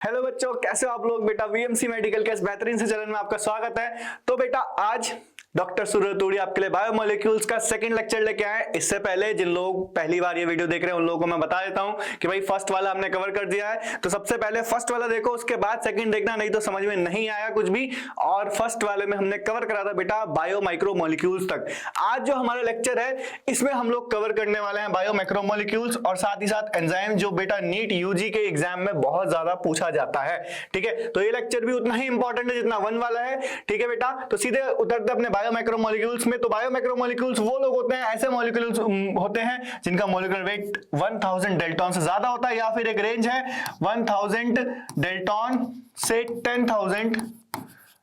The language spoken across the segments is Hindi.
हेलो बच्चों, कैसे हो आप लोग। बेटा वीएमसी मेडिकल के इस बेहतरीन से चैनल में आपका स्वागत है। तो बेटा आज डॉक्टर सूर्य तूड़ी आपके लिए बायोमोलिक्यूल्स का सेकंड लेक्चर लेके आए। इससे पहले जिन लोग पहली बार ये वीडियो देख रहे हैं उन लोगों को मैं बता देता हूं कि भाई फर्स्ट वाला हमने कवर कर दिया है, तो सबसे पहले फर्स्ट वाला देखो, उसके बाद सेकंड देखना, नहीं तो समझ में नहीं आया कुछ भी। और फर्स्ट वाले में हमने कवर करा था बेटा बायो माइक्रोमोलिक्यूल्स तक। आज जो हमारा लेक्चर है इसमें हम लोग कवर करने वाले हैं बायो माइक्रोमोलिक्यूल्स और साथ ही साथ एंजाइम, जो बेटा नीट यूजी के एग्जाम में बहुत ज्यादा पूछा जाता है। ठीक है, तो ये लेक्चर भी उतना ही इंपॉर्टेंट है जितना वन वाला है। ठीक है बेटा, तो सीधे उतरते अपने बायो माइक्रोमोलिक्यूल्स में। तो बायोमैक्रोमोलिक्यूल्स वो लोग होते हैं, ऐसे मॉलिक्यूल्स होते हैं जिनका मॉलिक्यूलर वेट 1000 डेल्टॉन से ज्यादा होता है, या फिर एक रेंज है 1000 डेल्टॉन से 10,000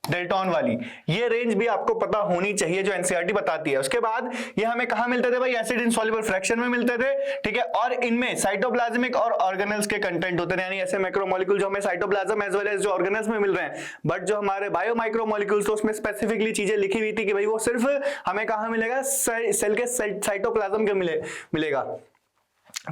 डेल्टॉन वाली। ये रेंज भी आपको पता होनी चाहिए जो एनसीईआरटी बताती है। उसके बाद ये हमें कहां मिलते थे भाई, एसिड इनसॉल्युबल फ्रैक्शन में मिलते थे। ठीक है, और इनमें साइटोप्लाज्मिक और ऑर्गेनेल्स के कंटेंट होते हैं, यानी ऐसे मैक्रोमोलिक्यूल जो हमें साइटोप्लाज्म एज वेल एज जो ऑर्गेनेल्स में मिल रहे हैं। बट जो हमारे बायो माइक्रोमोलिक्यूल्स तो उसमें स्पेसिफिकली चीजें लिखी हुई थी कि भाई वो सिर्फ हमें कहां मिलेगा, सेल के साइटोप्लाज्म के मिलेगा।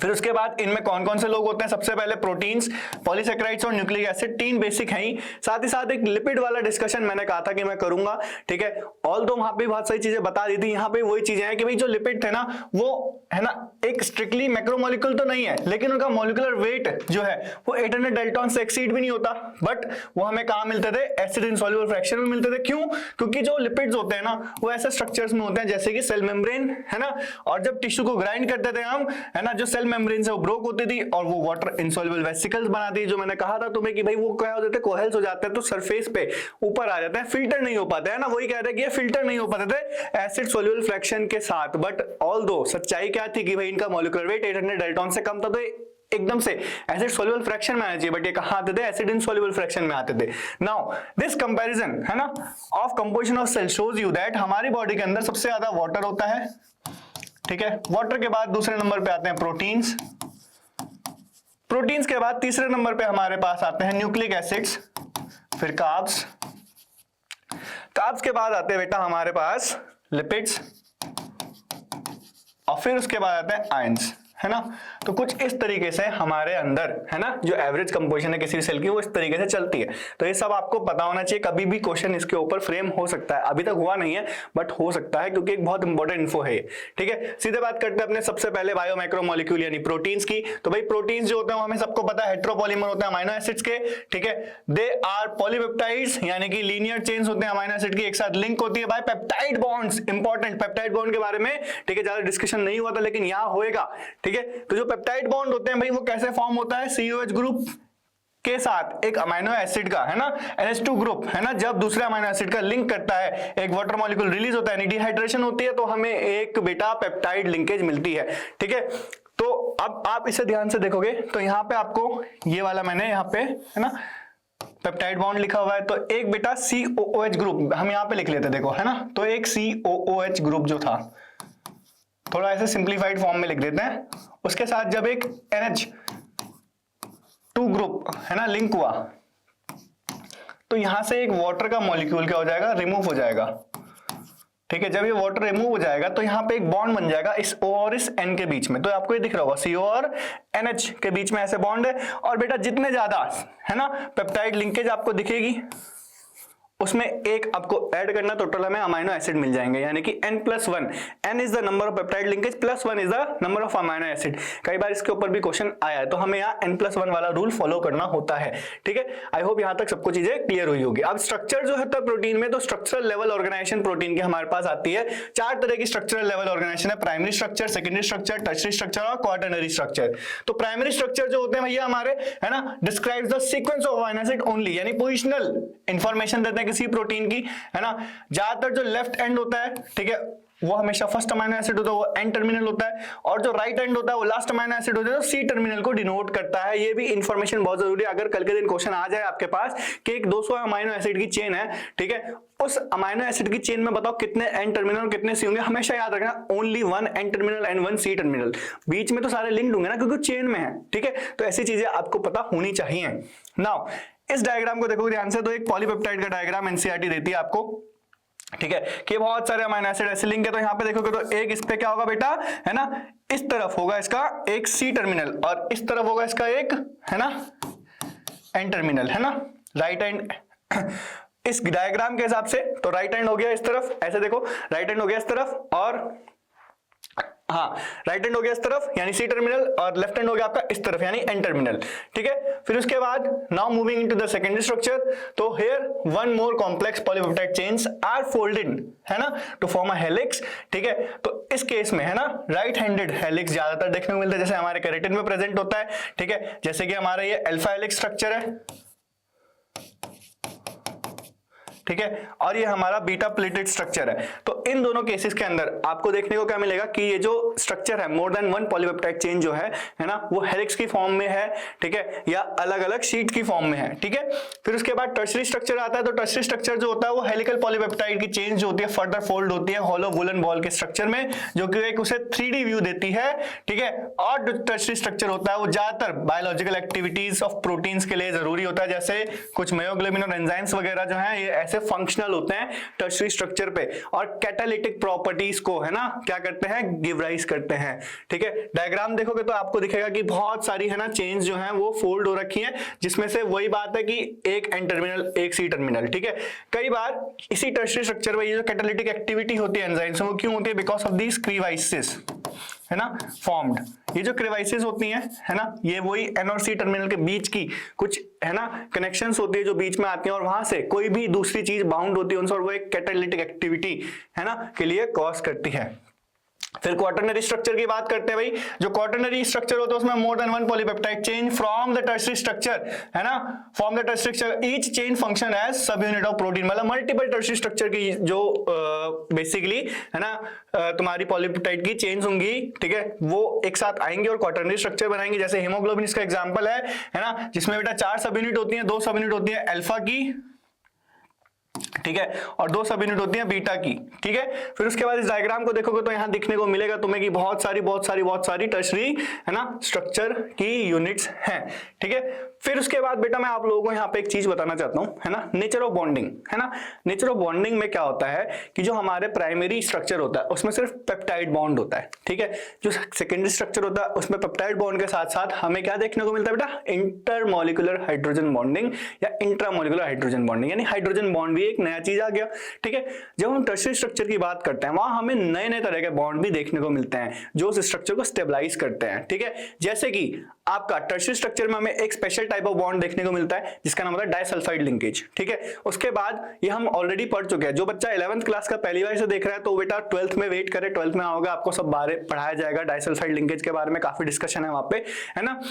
फिर उसके बाद इनमें कौन कौन से लोग होते हैं, सबसे पहले प्रोटीन्स, पॉलीसेकेराइड्स और न्यूक्लिक एसिड, तीन बेसिक हैं ही। साथ ही साथ एक लिपिड वाला डिस्कशन मैंने कहा था कि मैं करूंगा। ठीक है, ऑल दो वहां पे बहुत सारी चीजें बता दी थी, यहाँ पे वही चीजें हैं कि भाई जो लिपिड थे ना वो है ना एक स्ट्रिक्टली मैक्रोमोलिक्यूल तो नहीं है, लेकिन उनका मॉलिक्यूलर वेट जो है वो 800 डेल्टॉन से एक्सीड भी नहीं होता। बट वो हमें कहां मिलते थे, एसिड इनसॉल्युबल फ्रैक्शन में मिलते थे। क्यों? क्योंकि जो लिपिड्स होते हैं ना वो ऐसे स्ट्रक्चर्स में होते हैं जैसे कि सेल मेम्ब्रेन, है ना। और जब टिश्यू को ग्राइंड करते थे हम, है ना, जो सेल मेम्ब्रेन से वो ब्रोक होती थी और वो वाटर इनसॉल्युबल वेसिकल्स बनाती है। जो मैंने कहा था तुम्हें कि भाई वो क्या हो जाते हैं, कोहेल्स हो जाते हैं, तो सरफेस पे ऊपर आ जाते हैं, फिल्टर नहीं हो पाते, है ना। वही कह रहे हैं कि ये फिल्टर नहीं हो पाते थे एसिड सोल्यूबल फ्रैक्शन के साथ। बट ऑल दो सच्चाई क्या थी कि भाई इनका मॉलिक्यूलर वेट 800 डेल्टॉन से कम था, तो एकदम से एसिड सोल्यूबल फ्रैक्शन में आना चाहिए, बट ये कहां आते थे, एसिड इनसॉल्युबल फ्रैक्शन में आते थे। नाउ दिस कंपैरिजन, है ना, of composition of cell shows you that हमारी बॉडी के अंदर सबसे ज्यादा वाटर होता है। ठीक है, वाटर के बाद दूसरे नंबर पे आते हैं प्रोटीन्स, प्रोटीन्स के बाद तीसरे नंबर पे हमारे पास आते हैं न्यूक्लिक एसिड्स, फिर कार्ब्स, कार्ब्स के बाद आते हैं बेटा हमारे पास लिपिड्स, और फिर उसके बाद आते हैं आयंस, है ना। तो कुछ इस तरीके से हमारे अंदर, है ना, जो एवरेज कंपोजिशन है किसी सेल की वो इस तरीके से चलती है। तो ये सब आपको पता होना चाहिए, कभी भी क्वेश्चन इसके ऊपर फ्रेम हो सकता है। अभी तक हुआ नहीं है बट हो सकता है, क्योंकि एक बहुत इंपॉर्टेंट इन्फो है। ठीक है, सीधे बात करते हैं अपने सबसे पहले बायो माइक्रोमोलिक्यूल यानी प्रोटीन्स की। तो भाई प्रोटीन्स जो होते हैं हमें सबको पता है हेटेरोपॉलीमर होते हैं अमीनो एसिड्स के। ठीक है, दे आर पॉलीपेप्टाइड्स, यानी कि लीनियर चेन्स होते हैं अमीनो एसिड की, एक साथ लिंक होती है bye peptide bonds. Important, peptide bond के बारे में ठीक है ज्यादा डिस्कशन नहीं हुआ था, लेकिन यहां होएगा। ठीक है, तो जो पेप्टाइड बॉन्ड होते हैं भाई वो कैसे फॉर्म होता है, COH ग्रुप के साथ एक अमीनो एसिड का, है ना, NH2 ग्रुप, है ना, जब दूसरे अमीनो एसिड का लिंक करता है एक वाटर मॉलिक्यूल रिलीज होता है, डिहाइड्रेशन होती है, तो हमें एक बेटा पेप्टाइड लिंकेज मिलती है। ठीक है, तो अब आप इसे ध्यान से देखोगे तो यहां पे आपको ये वाला मैंने यहां पे, है ना, पेप्टाइड बॉन्ड लिखा हुआ है, तो एक बेटा COOH ग्रुप हम यहां पे लिख लेते, देखो, है ना। तो एक COOH ग्रुप जो था, थोड़ा ऐसे सिंप्लीफाइड फॉर्म में लिख देते हैं, उसके साथ जब एक NH2 ग्रुप, है ना, लिंक हुआ, तो यहां से एक वाटर का मॉलिक्यूल क्या हो जाएगा, रिमूव हो जाएगा। ठीक है, जब ये वाटर रिमूव हो जाएगा तो यहां पे एक बॉन्ड बन जाएगा इस O और इस N के बीच में। तो आपको ये दिख रहा होगा CO और NH के बीच में ऐसे बॉन्ड है। और बेटा जितने ज्यादा, है ना, पेप्टाइड लिंकेज आपको दिखेगी उसमें एक आपको ऐड करना, टोटल हमें अमीनो एसिड मिल जाएंगे, यानी कि N+1। N is the number of peptide linkage, +1 is the number of amino acid. कई बार इसके ऊपर भी क्वेश्चन आया है, तो हमें यहाँ N+1 वाला रूल फॉलो करना होता है। ठीक है, आई होप यहाँ तक सबको चीजें क्लियर हुई होगी। अब स्ट्रक्चर जो है तो प्रोटीन में, तो स्ट्रक्चरल लेवल ऑर्गेनाइजेशन प्रोटीन की हमारे पास आती है। 4 तरह की स्ट्रक्चरल लेवल ऑर्गेनाइजेशन है, primary structure, secondary structure, tertiary structure और क्वाटरनरी स्ट्रक्चर। तो प्राइमरी स्ट्रक्चर जो होते हैं भैया हमारे, है ना, describes the sequence of amino acid only, यानी पोजिशनल इंफॉर्मेशन देते हैं किसी प्रोटीन की, है ना। ज्यादातर जो लेफ्ट एंड होता है, ठीक है, वो हमेशा फर्स्ट अमीनो एसिड होता है, वो एन टर्मिनल होता है, और जो राइट एंड होता है वो लास्ट अमीनो एसिड होता है, तो सी टर्मिनल को डिनोट करता है। ये भी इंफॉर्मेशन बहुत जरूरी है, अगर कल के दिन क्वेश्चन आ जाए आपके पास कि एक 200 अमीनो एसिड की चेन है, ठीक है, उस अमीनो एसिड की चेन में बताओ कितने एन टर्मिनल और कितने सी होंगे, हमेशा याद रखना only 1 N terminal and 1 C terminal. बीच में तो सारे लिंक्ड होंगे ना, क्योंकि चेन में है। ठीक है, तो ऐसी चीजें आपको पता होनी चाहिए। नाउ इस डायग्राम को देखो ध्यान से, तो एक पॉलीपेप्टाइड का डायग्राम एनसीईआरटी देती है आपको। ठीक है, कि बहुत सारे अमीनो एसिड ऐसे लिंक है, तो यहां पे देखोगे तो एक इस पे क्या होगा बेटा, है ना, इस तरफ होगा इसका एक सी टर्मिनल और इस तरफ होगा इसका एक, है ना, एन टर्मिनल, है ना, राइट एंड इस डायग्राम के हिसाब से तो राइट हैंड हो गया इस तरफ, ऐसे देखो राइट हैंड हो गया इस तरफ और हाँ राइट हैंड हो गया इस तरफ यानी सी टर्मिनल और लेफ्ट हैंड हो गया आपका इस तरफ यानी एन टर्मिनल, ठीक है। फिर उसके बाद now moving into the secondary structure, so here one more complex polypeptide chains are folded, है ना, टू फॉर्म अ हेलिक्स, ठीक है। तो इस केस में, है ना, राइट हैंडेड हेलिक्स ज्यादातर देखने को मिलता है, जैसे हमारे केराटिन में प्रेजेंट होता है, ठीक है, जैसे कि हमारा ये अल्फा हेलिक्स स्ट्रक्चर है, ठीक है, और ये हमारा बीटा प्लेटेड स्ट्रक्चर है। तो इन दोनों केसेस के अंदर आपको देखने को क्या मिलेगा कि ये जो स्ट्रक्चर है मोर देन वन पॉलीपेप्टाइड चेन जो है ना, वो हेलिक्स की फॉर्म में है, ठीक है, या अलग अलग शीट की फॉर्म में है, ठीक है। फिर उसके बाद टर्शरी स्ट्रक्चर आता है, तो टर्शरी स्ट्रक्चर जो होता है वो हेलिकल पॉलीपेप्टाइड की चेन जो होती है फर्दर फोल्ड होती है हॉलो वुलन बॉल के स्ट्रक्चर में, जो कि एक उसे 3D व्यू देती है, ठीक है। और जो टर्शरी स्ट्रक्चर होता है वो ज्यादातर बायोलॉजिकल एक्टिविटीज ऑफ प्रोटीन्स के लिए जरूरी होता है, जैसे कुछ मायोग्लोबिन और एंजाइम्स वगैरह जो है ये ऐसे फंक्शनल होते हैं टर्शरी स्ट्रक्चर पे, और कैटालिटिक प्रॉपर्टीज को, है ना, क्या करते हैं, गिव राइज करते हैं, ठीक है। डायग्राम देखोगे तो आपको दिखेगा कि बहुत सारी, है ना, चेन्स जो हैं वो फोल्ड हो रखी हैं, जिसमें से वही बात है कि एक एन टर्मिनल एक सी टर्मिनल, ठीक है। कई बार इसी टर्शरी स्ट्रक्चर में ये जो कैटालिटिक एक्टिविटी होती है एंजाइम्स में, वो क्यों होती है, बिकॉज ऑफ दीज क्रीवाइसिस, है ना, फॉर्म्ड। ये जो क्रेवाइसिस होती हैं, है ना, ये वही एन और सी टर्मिनल के बीच की कुछ, है ना, कनेक्शंस होती है जो बीच में आती हैं, और वहां से कोई भी दूसरी चीज बाउंड होती है उनसे, और वो एक कैटालिटिक एक्टिविटी, है ना, के लिए कॉज करती है। फिर क्वाटरनरी स्ट्रक्चर की बात करते हैं भाई। जो क्वाटरनरी स्ट्रक्चर होता है उसमें more than one polypeptide chain from the tertiary structure, है ना, from the tertiary structure each chain function as subunit of protein, मतलब मल्टीपल टर्शरी स्ट्रक्चर की जो बेसिकली, है ना, तुम्हारी पॉलीपेप्टाइड की चेन्स होंगी, ठीक है, वो एक साथ आएंगे और क्वाटरनरी स्ट्रक्चर बनाएंगे। जैसे हीमोग्लोबिन इसका एग्जांपल है ना, जिसमें बेटा 4 सब यूनिट होती हैं, 2 सब यूनिट होती है अल्फा की, ठीक है, और 2 सब यूनिट होती है बीटा की, ठीक है। फिर उसके बाद इस डायग्राम को देखोगे तो यहां दिखने को मिलेगा तुम्हें कि बहुत सारी टर्शरी, है ना, स्ट्रक्चर की यूनिट्स हैं, ठीक है। फिर उसके बाद बेटा मैं आप लोगों को यहाँ पे एक चीज बताना चाहता हूं, है ना, नेचर ऑफ बॉन्डिंग, है ना। नेचर ऑफ बॉन्डिंग में क्या होता है कि जो हमारे प्राइमरी स्ट्रक्चर होता है उसमें सिर्फ पेप्टाइड बॉन्ड होता है, ठीक है। जो सेकेंडरी स्ट्रक्चर होता है उसमें पेप्टाइड बॉन्ड के साथ साथ हमें क्या देखने को मिलता है बेटा, इंटरमॉलिक्यूलर हाइड्रोजन बॉन्डिंग या इंट्रामॉलिक्यूलर हाइड्रोजन बॉन्डिंग, यानी हाइड्रोजन बॉन्ड भी एक नया चीज आ गया, ठीक है। जब हम टर्शरी स्ट्रक्चर की बात करते हैं वहां हमें नए नए तरह के बॉन्ड भी देखने को मिलते हैं जो उस स्ट्रक्चर को स्टेबलाइज करते हैं, ठीक है। जैसे कि आपका टर्शरी स्ट्रक्चर में हमें एक स्पेशल टाइप ऑफ बॉन्ड देखने को मिलता है जिसका नाम होता है डाइसल्फाइड लिंकेज, ठीक है। उसके बाद ये हम ऑलरेडी पढ़ चुके हैं, जो बच्चा 11th क्लास का पहली बार से देख रहा है तो बेटा 12th में वेट करे, 12th में आओगे आपको सब बारे पढ़ाया जाएगा, डाइसल्फाइड लिंकेज के बारे में काफी डिस्कशन है वहां पे, है ना।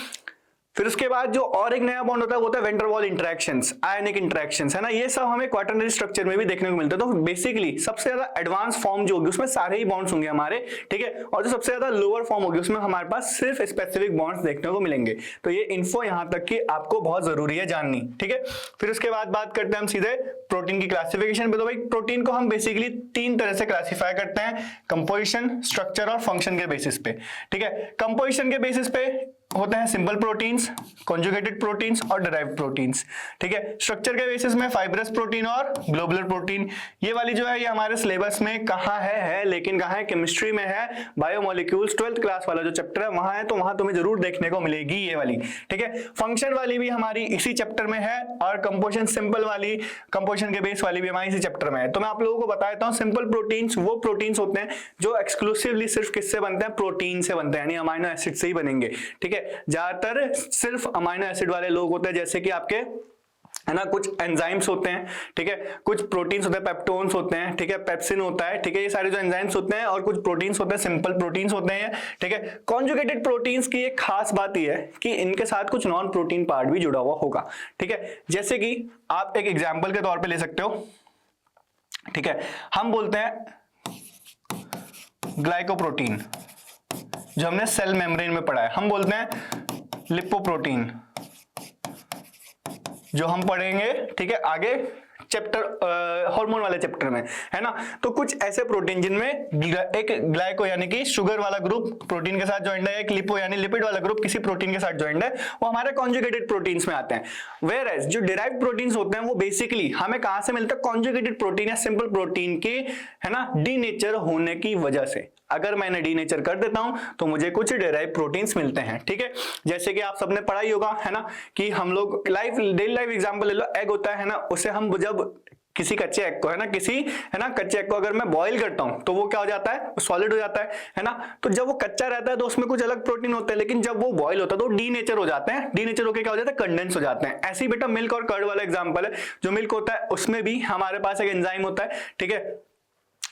फिर उसके बाद जो और एक नया बॉन्ड होता है वो होता है वेंडर वॉल इंटरेक्शंस, आयनिक इंटरेक्शंस, है ना, ये सब हमें क्वाटरनरी स्ट्रक्चर में भी देखने को मिलता है। तो बेसिकली सबसे ज्यादा एडवांस फॉर्म जो होगी उसमें सारे ही बॉन्ड्स होंगे हमारे, ठीक है, और जो सबसे ज्यादा लोअर फॉर्म होगी उसमें हमारे पास सिर्फ स्पेसिफिक बॉन्ड्स देखने को मिलेंगे। तो ये इन्फो यहाँ तक की आपको बहुत जरूरी है जाननी, ठीक है। फिर उसके बाद बात करते हैं हम सीधे प्रोटीन की क्लासिफिकेशन पे। तो भाई प्रोटीन को हम बेसिकली 3 तरह से क्लासिफाई करते हैं, कंपोजिशन, स्ट्रक्चर और फंक्शन के बेसिस पे, ठीक है। कंपोजिशन के बेसिस पे होते हैं सिंपल प्रोटीन्स, कॉन्जुगेटेड प्रोटीन्स और डिराइव्ड प्रोटीन्स, ठीक है। स्ट्रक्चर के बेसिस में फाइब्रस प्रोटीन और ग्लोबुलर प्रोटीन। ये वाली जो है ये हमारे सिलेबस में कहाँ है लेकिन कहाँ है, केमिस्ट्री में है, बायोमोलिक्यूल्स 12th क्लास वाला जो चैप्टर है वहां है, तो वहां तुम्हें जरूर देखने को मिलेगी ये वाली, ठीक है। फंक्शन वाली भी हमारी इसी चैप्टर में है और कंपोजिशन सिंपल वाली, कंपोजिशन के बेस वाली भी हमारी इसी चैप्टर में है। तो मैं आप लोगों को बता देता हूँ, सिंपल प्रोटीन्स वो प्रोटीन्स होते हैं जो एक्सक्लूसिवली सिर्फ किससे बनते हैं, प्रोटीन से बनते हैं, यानी अमाइनो एसिड से ही बनेंगे, ठीक है। ज्यादातर सिर्फ अमाइनो एसिड वाले लोग होते हैं, जैसे कि आपके, है ना, कुछ एंजाइम्स होते हैं, ठीक है, कुछ प्रोटीन्स होते हैं, पेप्टोन्स होते हैं, ठीक है, पेप्सिन होता है, ठीक है, ये सारे जो एंजाइम्स होते हैं, और कुछ प्रोटीन्स होते हैं, सिंपल प्रोटीन्स होते हैं, ठीक है। कॉन्जुगेटेड प्रोटीन्स की एक खास बात यह है कि इनके साथ कुछ नॉन प्रोटीन पार्ट भी जुड़ा हुआ होगा, ठीक है। जैसे कि आप एक एग्जाम्पल के तौर पर ले सकते हो, ठीक है, हम बोलते हैं ग्लाइकोप्रोटीन, जो हमने सेल मेम्ब्रेन में पढ़ा है, हम बोलते हैं लिपोप्रोटीन, जो हम पढ़ेंगे, ठीक है, आगे चैप्टर हार्मोन वाले चैप्टर में, है ना। तो कुछ ऐसे प्रोटीन जिनमें एक ग्लाइको यानी कि शुगर वाला ग्रुप प्रोटीन के साथ ज्वाइंट है, एक लिपो यानी लिपिड वाला ग्रुप किसी प्रोटीन के साथ ज्वाइंट है, वो हमारे कॉन्जुगेटेड प्रोटीन्स में आते हैं। वेयर एज जो डिराइव्ड प्रोटीन्स होते हैं वो बेसिकली हमें कहां से मिलते हैं, कॉन्जुगेटेड प्रोटीन या सिंपल प्रोटीन के, है ना, डीनेचर होने की वजह से। अगर मैंने डीनेचर कर देता हूं तो मुझे कुछ डेराइव प्रोटीन्स मिलते हैं। ठीक है, जैसे कि आप सबने पढ़ा ही होगा, है ना, कि हम लोग डेली लाइफ एग्जांपल ले लो, एग होता है ना, उसे हम जब किसी कच्चे एग को, है ना, कच्चे एग को अगर मैं बॉईल करता हूं तो वो क्या हो जाता है, सॉलिड हो जाता है ना। तो जब वो कच्चा रहता है तो उसमें कुछ अलग प्रोटीन होते हैं, लेकिन जब वो बॉईल होता है तो डीनेचर हो जाते हैं, डीनेचर होकर क्या हो जाता है, कंडेंस हो जाते हैं। ऐसे ही बेटा मिल्क और कर्ड वाला एग्जांपल है, जो मिल्क होता है उसमें भी हमारे पास एक एंजाइम होता है, ठीक है,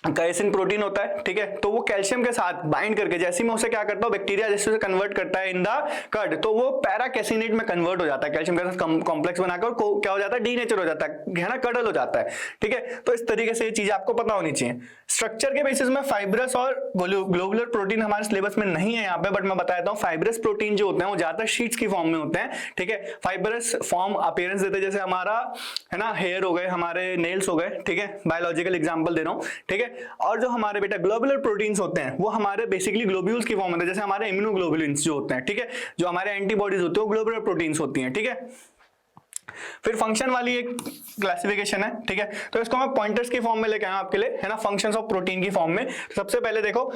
काइसिन प्रोटीन होता है, ठीक है, तो वो कैल्शियम के साथ बाइंड करके जैसे मैं उसे क्या करता हूं, बैक्टीरिया जैसे उसे कन्वर्ट करता है इन द कर्ड, तो वो पैराकेसिनेट में कन्वर्ट हो जाता है, कैल्शियम के साथ कॉम्प्लेक्स बनाकर क्या हो जाता है, डीनेचर हो जाता है ना, कडल हो जाता है। ठीक है, तो इस तरीके से ये चीज आपको पता होनी चाहिए। स्ट्रक्चर के बेसिस में फाइब्रस और ग्लोबुलर प्रोटीन हमारे सिलेबस में नहीं है यहाँ पे, बट मैं बता देता हूँ। फाइब्रस प्रोटीन जो होते हैं वो ज्यादातर शीट्स की फॉर्म में होते हैं। ठीक है, फाइब्रस फॉर्म अपीयरेंस देते हैं, जैसे हमारा, है ना, हेयर हो गए, हमारे नेल्स हो गए, ठीक है, बायोलॉजिकल एग्जांपल दे रहा हूँ। ठीक है, और जो हमारे बेटा ग्लोबुलर प्रोटीन्स होते हैं वो हमारे बेसिकली ग्लोब्यूल्स की फॉर्म में, जैसे हमारे इम्यूनोग्लोबुलिन्स जो होते हैं, ठीक है, जो हमारे एंटीबॉडीज होते हैं वो ग्लोबुलर प्रोटीन्स होती हैं। ठीक है, फिर फंक्शन वाली एक क्लासिफिकेशन है। ठीक है, तो इसको मैं पॉइंटर्स की फॉर्म में लेके आया आपके लिए, है ना, फंक्शंस ऑफ प्रोटीन की फॉर्म में। सबसे पहले देखो,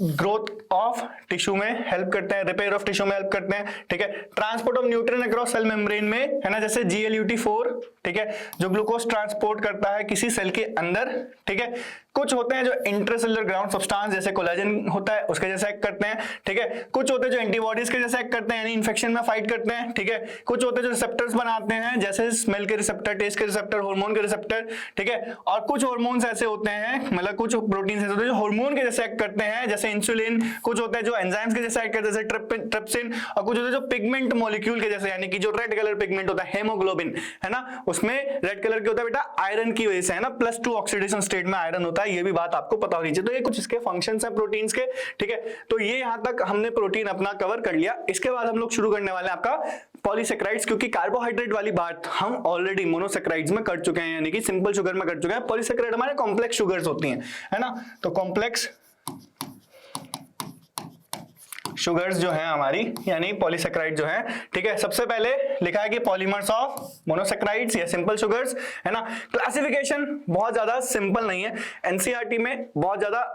ग्रोथ ऑफ टिश्यू में हेल्प करते हैं, रिपेयर ऑफ टिश्यू में हेल्प करते हैं। ठीक है, transport of nutrient across cell membrane में, है ना, जैसे GLUT4, ठीक है, जो ग्लूकोज ट्रांसपोर्ट करता है किसी सेल के अंदर। ठीक है, कुछ होते हैं जो इंट्रासेलुलर ग्राउंड सब्सटेंस जैसे कोलेजन होता है उसके जैसा एक्ट करते हैं। ठीक है, कुछ होते हैं जो एंटीबॉडीज के जैसा एक्ट करते हैं, यानी इन्फेक्शन में फाइट करते हैं। ठीक है, कुछ होते हैं जो रिसेप्टर्स बनाते हैं, जैसे स्मेल के रिसेप्टर, टेस्ट के रिसेप्टर, हार्मोन के रिसेप्टर। ठीक है, और कुछ हार्मोन्स ऐसे होते हैं, मतलब कुछ प्रोटीन्स ऐसे होते हैं जो हार्मोन के जैसे एक्ट करते हैं, जैसे इंसुलिन। कुछ होते हैं जो एंजाइम्स के जैसे एक्ट करते हैं, जैसे ट्रिप्सिन। और कुछ होते हैं जो पिगमेंट मॉलिक्यूल के जैसे, यानी कि जो रेड कलर पिगमेंट होता है, हेमोग्लोबिन, है ना, उसमें रेड कलर के होता है बेटा आयरन की वजह से, है ना, +2 ऑक्सीडेशन स्टेट में आयरन होता है। ये भी बात आपको पता होनी चाहिए। तो ये कुछ इसके फंक्शंस हैं प्रोटीन्स के। ठीक है, तो ये यहां तक हमने प्रोटीन अपना कवर कर लिया। इसके बाद हम लोग शुरू करने वाले हैं आपका पॉलीसेक्राइड्स, क्योंकि कार्बोहाइड्रेट वाली बात हम ऑलरेडी मोनोसेक्राइड्स में कर चुके हैं, यानी कि सिंपल शुगर में कर चुके हैं। पॉलीसेक्राइड हमारे कॉम्प्लेक्स शुगर्स होती हैं, है ना, तो कॉम्प्लेक्स शुगर्स जो है हमारी, यानी पॉलीसेक्राइड जो है। ठीक है, सबसे पहले लिखा है कि पॉलीमर्स ऑफ मोनोसेक्राइड्स या सिंपल शुगर्स, है ना। क्लासिफिकेशन बहुत ज्यादा सिंपल नहीं है, एनसीईआरटी में बहुत ज्यादा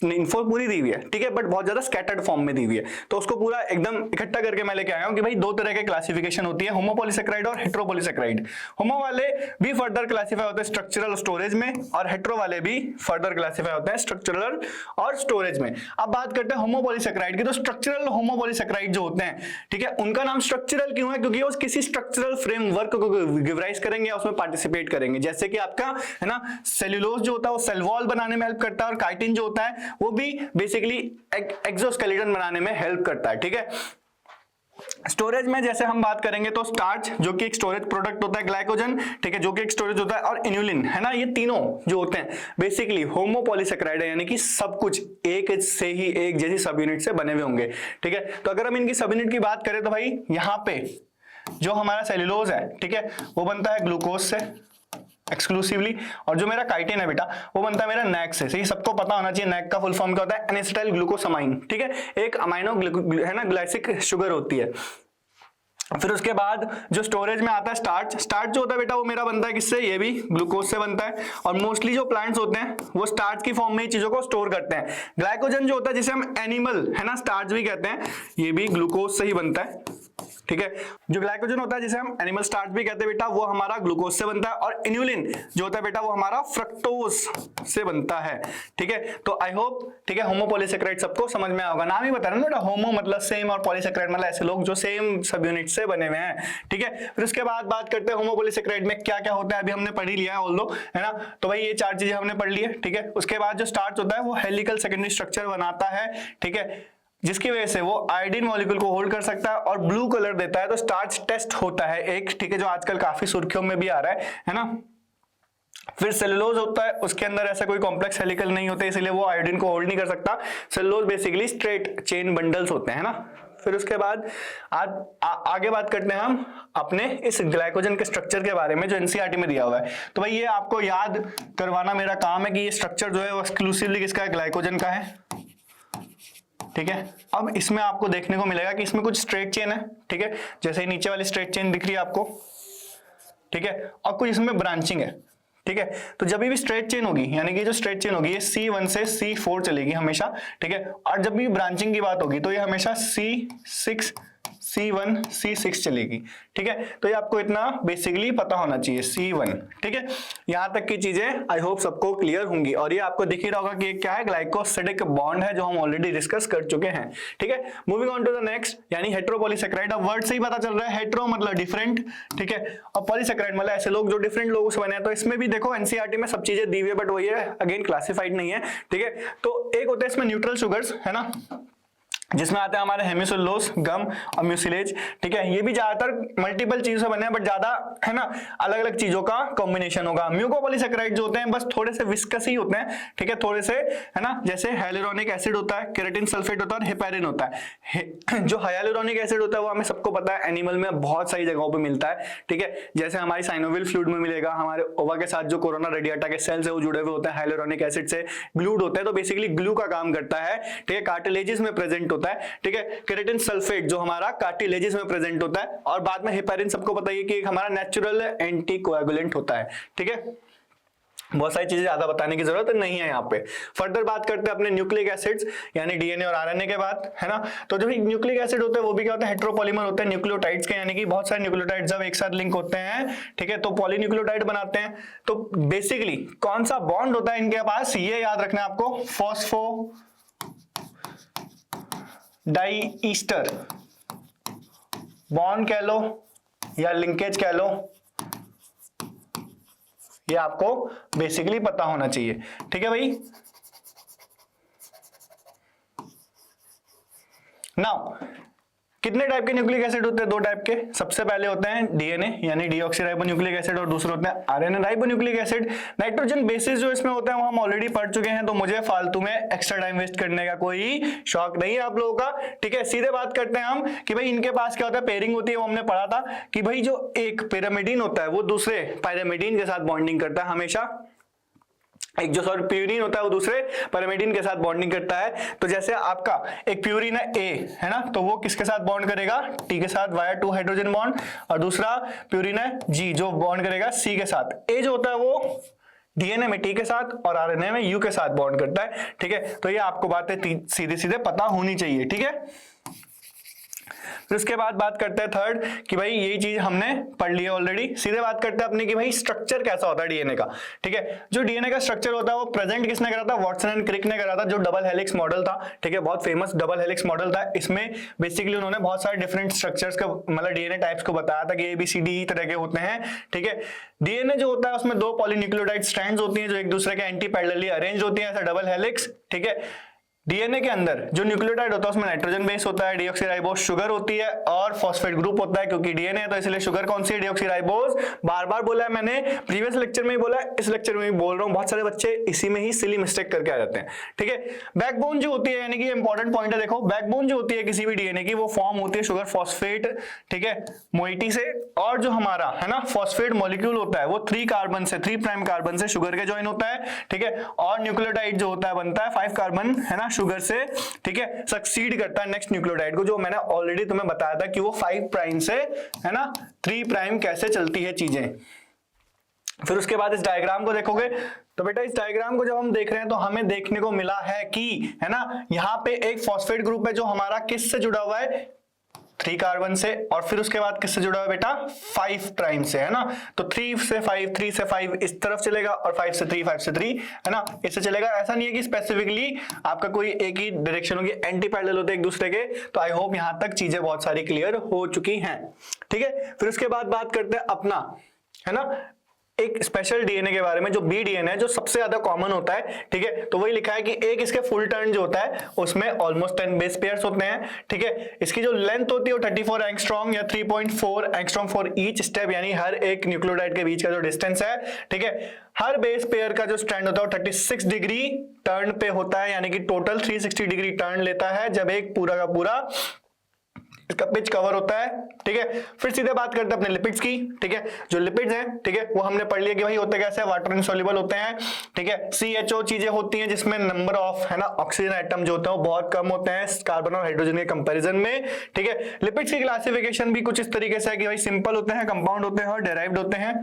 इन्फो पूरी दी हुई है, ठीक है, बट बहुत ज्यादा स्कैटर्ड फॉर्म में दी हुई है, तो उसको पूरा एकदम इकट्ठा करके मैं लेके आया हूं कि भाई दो तरह के क्लासिफिकेशन होती है, होमोपॉलीसेक्राइड और हेट्रोपॉलीसेक्राइड। होमो वाले भी फर्दर क्लासिफाई होते हैं स्ट्रक्चरल स्टोरेज में, और हेट्रो वाले भी फर्दर क्लासिफाई होते हैं स्ट्रक्चरल और स्टोरेज में। अब बात करते हैं होमोपॉलीसेक्राइड की, तो स्ट्रक्चरल होमोपॉलीसेक्राइड जो होते हैं, ठीक है, उनका नाम स्ट्रक्चरल क्यों है, क्योंकि वो किसी स्ट्रक्चरल फ्रेमवर्क को गिवराइज करेंगे या उसमें पार्टिसिपेट करेंगे। जैसे कि आपका, है ना, सेल्यूलोज जो होता है वो सेल वॉल बनाने में हेल्प करता है, और काइटिन जो होता है वो भी बेसिकली एक्सोस्केलेटन बनाने में हेल्प करता है। ठीक है, स्टोरेज में जैसे हम बात करेंगे तो स्टार्च जो कि एक स्टोरेज प्रोडक्ट होता है, ग्लाइकोजन, ठीक है, जो कि एक स्टोरेज होता है, और इन्युलिन, है ना, ये तीनों जो होते हैं बेसिकली होमोपॉलीसेक्राइड है, यानी कि सब कुछ एक से ही एक जैसी सब यूनिट से बने हुए होंगे। ठीक है, तो अगर हम इनकी सब यूनिट की बात करें तो भाई यहाँ पे जो हमारा सेल्यूलोज है, ठीक है, वो बनता है ग्लूकोज से एक्सक्लूसिवली, और जो मेरा काइटिन है बेटा वो बनता है मेरा नैक से। सही, सबको पता होना चाहिए नैक का फुल फॉर्म क्या होता है, एनेसिटाइल ग्लूकोसामाइन। ठीक है, एक अमाइनो है ना ग्लाइसिक शुगर होती है। फिर उसके बाद जो स्टोरेज में आता है स्टार्च, स्टार्च जो होता है बेटा वो मेरा बनता है किससे, ये भी ग्लूकोज से बनता है, और मोस्टली जो प्लांट्स होते हैं वो स्टार्च की फॉर्म में ही चीजों को स्टोर करते हैं। ग्लाइकोजन जो होता है जिसे हम एनिमल, है ना, स्टार्च भी कहते हैं, ये भी ग्लूकोज से ही बनता है। ठीक है, जो ग्लाइकोजन होता है जिसे हम एनिमल स्टार्च भी कहते हैं बेटा, वो हमारा ग्लूकोज से बनता है, और इन्युलिन जो होता है बेटा वो हमारा फ्रक्टोज से बनता है। ठीक है, तो आई होप, ठीक है, होमोपॉलीसेक्राइड सबको समझ में आएगा, नाम ही बता रहा हूं बेटा, होमो मतलब सेम और पॉलीसेक्राइड मतलब ऐसे लोग जो सेम सब यूनिट से बने हुए हैं। ठीक है, फिर उसके बाद बात करते हैं होमोपॉलीसेक्राइड में क्या क्या होता है, अभी हमने पढ़ ही लिया है ऑल्दो, है ना, तो भाई ये चार चीजें हमने पढ़ ली है। ठीक है, उसके बाद जो स्टार्च होता है वो हेलिकल सेकेंडरी स्ट्रक्चर बनाता है, ठीक है, जिसकी वजह से वो आयोडीन मॉलिक्यूल को होल्ड कर सकता है और ब्लू कलर देता है। तो स्टार्च टेस्ट होता है एक, ठीक है, जो आजकल काफी सुर्खियों में भी आ रहा है ना। फिर सेलुलोज होता है, उसके अंदर ऐसा कोई कॉम्प्लेक्स हेलिकल नहीं होते, इसलिए वो आयोडीन को होल्ड नहीं कर सकता। Cellulose basically straight chain bundles होते हैं ना। फिर उसके बाद आगे बात करते हैं हम अपने इस ग्लाइकोजन के स्ट्रक्चर के बारे में जो एनसीईआरटी में दिया हुआ है। तो भाई ये आपको याद करवाना मेरा काम है कि ये स्ट्रक्चर जो है वो एक्सक्लूसिवली किसका है, ग्लाइकोजन का है। ठीक है, अब इसमें आपको देखने को मिलेगा कि इसमें कुछ स्ट्रेट चेन है, ठीक है, जैसे नीचे वाली स्ट्रेट चेन दिख रही है आपको, ठीक है, और कुछ इसमें ब्रांचिंग है। ठीक है। तो जब भी स्ट्रेट चेन होगी, यानी कि जो स्ट्रेट चेन होगी ये C1 से C4 चलेगी हमेशा, ठीक है। और जब भी ब्रांचिंग की बात होगी तो ये हमेशा C6 C1 C6 चलेगी, ठीक है। तो ये आपको इतना बेसिकली पता होना चाहिए, C1, ठीक है। यहां तक की चीजें आई होप सबको क्लियर होंगी। और ये आपको दिख ही रहा होगा कि क्या है, ग्लाइकोसिडिक बॉन्ड है जो हम ऑलरेडी डिस्कस कर चुके हैं, ठीक है। Moving on to the next, यानी हेटेरोपॉलीसेकेराइड। अब वर्ड से ही पता चल रहा है, हेटेरो मतलब डिफरेंट, ठीक है, और पॉलीसेकेराइड मतलब ऐसे लोग जो डिफरेंट लोगों से बने हैं। तो इसमें भी देखो एनसीईआरटी में सब चीजें दी हुई है, बट वही है अगेन क्लासिफाइड नहीं है, ठीक है। तो एक होता है इसमें न्यूट्रल शुगर्स, है ना, जिसमें आते हैं हमारे हेमिसुल्लोस, गम और म्यूसिलेज, ठीक है। ये भी ज्यादातर मल्टीपल चीजों से बने हैं, बट ज्यादा है ना अलग अलग चीजों का कॉम्बिनेशन होगा। म्यूकोपॉलीसेकेराइड जो होते हैं बस थोड़े से विस्कस ही होते हैं, ठीक है, थोड़े से, है ना, जैसे हाइलुरोनिक एसिड होता है, केराटिन सल्फेट होता है और हेपेरिन होता है। जो हाइलुरोनिक एसिड होता है वो हमें सबको पता है एनिमल में बहुत सारी जगहों पर मिलता है, ठीक है। जैसे हमारी साइनोविल फ्लूइड में मिलेगा, हमारे ओवा के साथ जो कोरोना रेडिएटा के सेल्स है वो जुड़े हुए होते हैं हाइलुरोनिक एसिड से, ग्लूड होता है, तो बेसिकली ग्लू का काम करता है, ठीक है। कार्टिलेजेस में प्रेजेंट होता है, ठीक है। केराटिन सल्फेट जो हमारा कार्टिलेजेस में प्रेजेंट होता है, और बाद में हेपेरिन सबको पता है कि एक हमारा नेचुरल एंटीकोएगुलेंट होता है, ठीक है। बहुत सारी चीजें ज्यादा बताने की जरूरत नहीं है यहाँ पे। फर्दर बात करते हैं अपने न्यूक्लिक एसिड्स, यानी डीएनए और आरएनए के बाद, है ना। तो जो न्यूक्लिक एसिड होते हैं वो भी क्या होता है, हेटेरोपॉलीमर होते हैं न्यूक्लियोटाइड्स के, यानी कि बहुत सारे न्यूक्लियोटाइड्स जब एक साथ लिंक होते हैं, ठीक है, तो पॉलीन्यूक्लियोटाइड बनाते हैं। तो बेसिकली कौन सा बॉन्ड होता है इनके पास, ये याद रखना है आपको, फॉस्फो डाई ईस्टर बॉन्ड कह लो या लिंकेज कह लो, ये आपको बेसिकली पता होना चाहिए, ठीक है भाई। नाउ कितने टाइप के न्यूक्लिक एसिड होते हैं, दो टाइप के। सबसे पहले होते हैं डीएनए यानी डीऑक्सीराइबोन्यूक्लिक एसिड, और दूसरे होते हैं RNA ribonucleic acid. Nitrogen bases जो इसमें होते हैं वो हम ऑलरेडी पढ़ चुके हैं, तो मुझे फालतू में एक्स्ट्रा टाइम वेस्ट करने का कोई शौक नहीं है आप लोगों का, ठीक है। सीधे बात करते हैं हम कि भाई इनके पास क्या होता है, पेयरिंग होती है। वो हमने पढ़ा था कि भाई जो एक पिरामिडीन होता है वो दूसरे पायरामिडीन के साथ बॉन्डिंग करता है हमेशा, एक जो सॉरी प्यूरिन होता है वो दूसरे पिरामिडीन के साथ बॉन्डिंग करता है। तो जैसे आपका एक प्यूरिन है ए, है ना, तो वो किसके साथ बॉन्ड करेगा, टी के साथ वाया 2 हाइड्रोजन बॉन्ड, और दूसरा प्यूरिन है जी जो बॉन्ड करेगा सी के साथ। ए जो होता है वो डीएनए में टी के साथ और आरएनए में यू के साथ बॉन्ड करता है, ठीक है। तो ये आपको बातें सीधे सीधे पता होनी चाहिए, ठीक है। फिर उसके बाद बात करते हैं थर्ड कि भाई यही चीज हमने पढ़ ली है ऑलरेडी। सीधे बात करते हैं अपने कि भाई स्ट्रक्चर कैसा होता है डीएनए का, ठीक है। जो डीएनए का स्ट्रक्चर होता है वो प्रेजेंट किसने करा था, वॉटसन एंड क्रिक ने करा था, जो डबल हेलिक्स मॉडल था, ठीक है, बहुत फेमस डबल हेलिक्स मॉडल था। इसमें बेसिकली उन्होंने बहुत सारे डिफरेंट स्ट्रक्चर्स का मतलब डीएनए टाइप्स को बताया था कि ABCD तरह के होते हैं, ठीक है। डीएनए जो होता है उसमें 2 पॉलीन्यूक्लियोटाइड स्ट्रैंड्स होती हैं जो एक दूसरे के एंटी पैरेलली अरेंज होती है, ऐसा डबल हेलिक्स, ठीक है। डीएनए के अंदर जो न्यूक्लियोटाइड होता है उसमें नाइट्रोजन बेस होता है, डीऑक्सीराइबोस शुगर होती है और फॉस्फेट ग्रुप होता है, क्योंकि डीएनए है तो इसलिए शुगर कौन सी है, डीऑक्सीराइबोस। बार बार बोला है मैंने, प्रीवियस लेक्चर में ही बोला है, इस लेक्चर में भी बोल रहा हूं, बहुत सारे बच्चे इसी में ही सिली मिस्टेक करके आ जाते हैं, ठीक है। बैकबोन जो होती है, यानी कि इंपॉर्टेंट पॉइंट है, देखो बैकबोन जो होती है किसी भी डीएनए की वो फॉर्म होती है शुगर फॉस्फेट, ठीक है, मोइटी से, और जो हमारा है ना फॉस्फेट मॉलिक्यूल होता है वो 3 कार्बन से 3 प्राइम कार्बन से शुगर के ज्वाइन होता है, ठीक है। और न्यूक्लियोटाइड जो होता है बनता है 5 कार्बन, है ना, शुगर से, ठीक है, सक्सीड करता है नेक्स्ट न्यूक्लियोटाइड को, जो मैंने ऑलरेडी तुम्हें बताया था कि वो 5 प्राइम से, है ना, 3 प्राइम कैसे चलती है चीजें। फिर उसके बाद इस डायग्राम को देखोगे तो बेटा इस डायग्राम को जब हम देख रहे हैं तो हमें देखने को मिला है कि, है ना, यहाँ पे एक फॉस्फेट ग्रुप है जो हमारा किससे जुड़ा हुआ है, 3 कार्बन से, और फिर उसके बाद किससे जुड़ा हुआ है बेटा, 5 प्राइम से, है ना। तो 3 से 5, 3 से 5 इस तरफ चलेगा और 5 से 3, 5 से 3, है ना, इससे चलेगा। ऐसा नहीं है कि स्पेसिफिकली आपका कोई एक ही डायरेक्शन होगी, एंटी पैरेलल होते हैं एक दूसरे के। तो आई होप यहां तक चीजें बहुत सारी क्लियर हो चुकी हैं, ठीक है। फिर उसके बाद बात करते हैं अपना, है ना, एक स्पेशल डीएनए के बारे में, जो बी डीएनए है, जो सबसे ज्यादा कॉमन होता है, ठीक है। तो वही लिखा है कि एक इसके फुल टर्न जो होता है उसमें ऑलमोस्ट 10 बेस पेयर्स होते हैं, ठीक है। इसकी जो लेंथ होती है वो 34 एंगस्ट्रॉम या 3.4 एंगस्ट्रॉम फॉर ईच स्टेप, यानी हर एक न्यूक्लियोटाइड के बीच का जो डिस्टेंस है, ठीक है। हर बेस पेयर का जो स्ट्रैंड होता है वो 36 डिग्री टर्न पे होता है, यानी कि टोटल 360 डिग्री टर्न लेता है जब एक पूरा का पूरा इसका पिच कवर होता है, ठीक है। फिर सीधे बात करते हैं अपने लिपिड्स की, ठीक है। जो लिपिड्स हैं, ठीक है, वो हमने पढ़ लिया कि भाई होते कैसे, वाटर इनसॉल्युबल होते हैं, ठीक है। CHO चीजें होती हैं जिसमें नंबर ऑफ, है ना, ऑक्सीजन एटम जो होते हैं वो बहुत कम होते हैं कार्बन और हाइड्रोजन के कंपैरिजन में, ठीक है। लिपिड्स की क्लासिफिकेशन भी कुछ इस तरीके से है कि भाई सिंपल होते हैं, कंपाउंड होते हैं और डेराइव्ड होते हैं।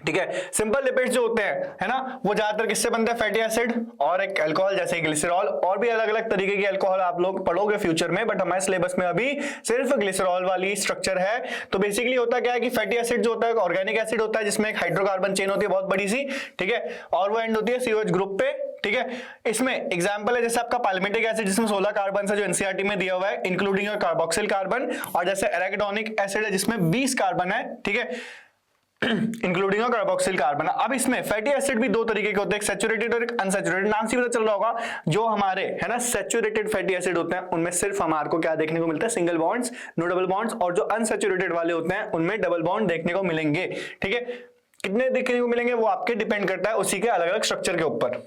ठीक है। सिंपल लिपिड्स जो होते हैं, है ना, वो ज्यादातर किससे बनते हैं? फैटी एसिड और एक अल्कोहल जैसे ग्लिसरॉल, और भी अलग अलग तरीके की अल्कोहल आप लोग पढ़ोगे फ्यूचर में, बट हमारे सिलेबस में अभी सिर्फ ग्लिसरॉल वाली स्ट्रक्चर है। तो बेसिकली होता क्या है कि फैटी एसिड जो होता है ऑर्गेनिक एसिड होता है जिसमें एक हाइड्रोकार्बन चेन होती है बहुत बड़ी सी, ठीक है, और वो एंड होती है COH ग्रुप पे, ठीक है। इसमें एग्जांपल है जैसे आपका पाल्मिटिक एसिड जिसमें 16 कार्बन है जो एनसीईआरटी में दिया हुआ है, इंक्लूडिंग योर कार्बोक्सिल कार्बन, और जैसे एराकिडोनिक एसिड है जिसमें 20 कार्बन है, ठीक है, इंक्लूडिंग कार्बोक्सिल कार्बन। अब इसमें फैटी एसिड भी दो तरीके के होते हैं, एक सैचुरेटेड और एक अनसैचुरेटेड। नाम से पता चल रहा होगा, जो हमारे है ना सैचुरेटेड फैटी एसिड होते हैं उनमें सिर्फ हमारे को क्या देखने को मिलता है? Single bonds, no double bonds, और जो अनसैचुरेटेड वाले होते हैं उनमें डबल बॉन्ड देखने को मिलेंगे, ठीक है। कितने देखने को मिलेंगे वो आपके डिपेंड करता है उसी के अलग अलग स्ट्रक्चर के ऊपर।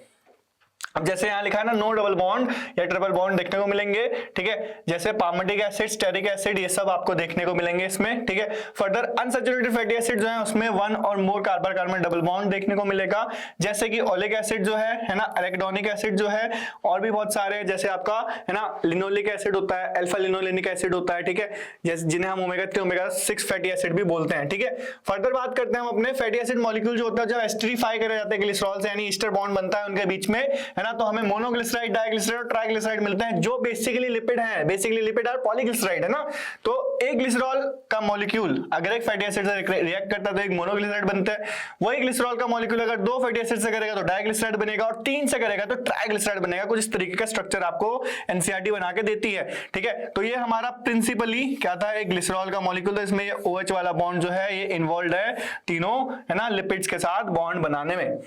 अब जैसे यहां लिखा है ना, नो डबल बॉन्ड या ट्रिपल बॉन्ड देखने को मिलेंगे, ठीक है, जैसे पाल्मिटिक एसिड, स्टेरिक एसिड, ये सब आपको देखने को मिलेंगे इसमें, ठीक है। फर्दर अनसैचुरेटेड फैटी एसिड जो है उसमें 1 और more carbon carbon double bond देखने को मिलेगा, जैसे कि ओलिक एसिड जो है ना, एराकिडोनिक एसिड जो है, और भी बहुत सारे जैसे आपका है ना लिनोलिक एसिड होता है, अल्फा लिनोलेनिक एसिड होता है, ठीक है, जैसे जिन्हें हम ओमेगा 3 ओमेगा 6 फैटी एसिड भी बोलते हैं, ठीक है। फर्दर बात करते हैं हम अपने फैटी एसिड मॉलिक्यूल जो होता है जब एस्टरीफाई करे जाते हैं ग्लिसरॉल से, यानी ईस्टर बॉन्ड बनता है उनके बीच में, है ना, तो हमें मोनोग्लिसराइड, डाइग्लिसराइड और ट्राइग्लिसराइड मिलते हैं जो बेसिकली लिपिड हैं, बेसिकली लिपिड और पॉलीग्लिसराइड, है ना। तो एक ग्लिसरॉल का मॉलिक्यूल अगर एक फैटी एसिड से रिएक्ट करता है तो एक मोनोग्लिसराइड बनता है, वही ग्लिसरॉल का मॉलिक्यूल अगर दो फैटी एसिड से करेगा तो डाइग्लिसराइड बनेगा, और 3 से करेगा तो ट्राइग्लिसराइड बनेगा। कुछ इस तरीके का स्ट्रक्चर आपको एनसीईआरटी बना के देती है, ठीक है। तो ये हमारा प्रिंसिपली क्या था, एक ग्लिसरॉल का मॉलिक्यूल, तो इसमें ये OH वाला बॉन्ड जो है ये इन्वॉल्व है तीनों, है ना, लिपिड्स के साथ बॉन्ड बनाने में,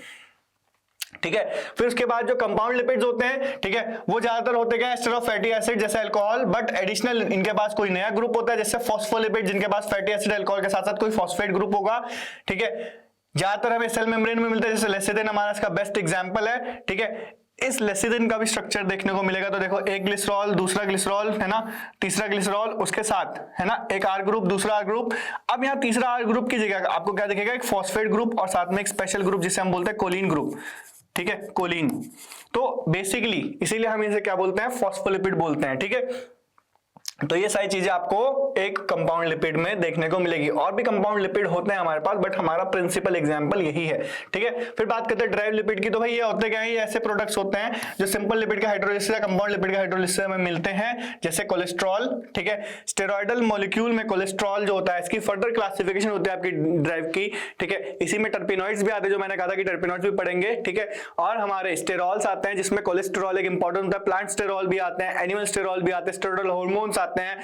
ठीक है। फिर उसके बाद जो कंपाउंड लिपिड्स होते हैं, ठीक है, वो ज्यादातर होते क्या है, एस्टर ऑफ फैटी एसिड जैसे अल्कोहल, बट एडिशनल इनके पास कोई नया ग्रुप होता है जैसे फॉस्फोलिपिड, जिनके पास फैटी एसिड अल्कोहल के साथ साथ कोई फॉस्फेट ग्रुप होगा, ठीक है। ज्यादातर हमें सेल मेम्ब्रेन में मिलता है, जैसे लेसिथिन हमारा इसका बेस्ट एग्जांपल है, ठीक है। इस लेसिथिन का भी स्ट्रक्चर देखने को मिलेगा, तो देखो एक ग्लिसरॉल, दूसरा ग्लिसरॉल, है ना, तीसरा ग्लिसरॉल, उसके साथ है ना एक R ग्रुप, दूसरा R ग्रुप। अब यहाँ तीसरा R ग्रुप की जगह आपको क्या दिखेगा, एक फॉस्फेट ग्रुप और साथ में एक स्पेशल ग्रुप जिसे हम बोलते हैं कोलिन ग्रुप, ठीक है, कोलिन। तो बेसिकली इसीलिए हम इसे क्या बोलते हैं, फॉस्फोलिपिड बोलते हैं, ठीक है। तो ये सारी चीजें आपको एक कंपाउंड लिपिड में देखने को मिलेगी, और भी कंपाउंड लिपिड होते हैं हमारे पास, बट हमारा प्रिंसिपल एग्जांपल यही है, ठीक है। फिर बात करते हैं ड्राइव लिपिड की, तो भाई ये होते क्या है, ये ऐसे प्रोडक्ट्स होते हैं जो सिंपल लिपिड के हाइड्रोलिसिस या कंपाउंड लिपिड के हाइड्रोलिसिस में मिलते हैं, जैसे कोलेस्ट्रॉल, ठीक है। स्टेरॉइडल मॉलिक्यूल में कोलेस्ट्रॉल जो होता है इसकी फर्दर क्लासिफिकेशन होती है आपकी ड्राइव की, ठीक है। इसी में टर्पिनॉइड्स भी आते हैं, जो मैंने कहा था कि टर्पिनॉइड्स भी पढ़ेंगे, ठीक है। और हमारे स्टेरॉल्स आते हैं जिसमें कोलेस्ट्रॉल एक इंपॉर्टेंट होता है, प्लांट स्टेरॉल भी आते हैं, एनिमल स्टेरॉल भी आते हैं, स्टेरॉइडल हार्मोन्स आते हैं,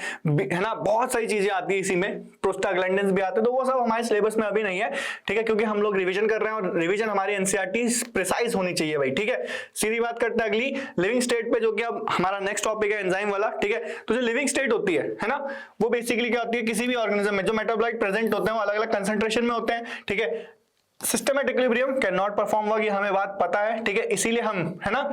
है ना, बहुत सारी चीजें आती है इसी में, प्रोस्टाग्लैंडिन्स भी आते हैं, तो वो सब हमारे सिलेबस में अभी नहीं है, ठीक है, क्योंकि हम लोग रिवीजन कर रहे हैं और रिवीजन हमारी एनसीईआरटी प्रिसाइज होनी चाहिए भाई, ठीक है। सीधी बात करते हैं अगली लिविंग स्टेट पे, जो कि अब हमारा नेक्स्ट टॉपिक है एंजाइम वाला, ठीक है। तो जो लिविंग स्टेट होती है ना, वो बेसिकली क्या होती है, किसी भी ऑर्गेनिज्म में जो मेटाबोलाइट प्रेजेंट होते हैं वो अलग अलग कंसंट्रेशन में होते हैं, ठीक है। Systematic equilibrium can not perform work, ये हमें बात पता है, ठीक है। इसीलिए हम, है ना,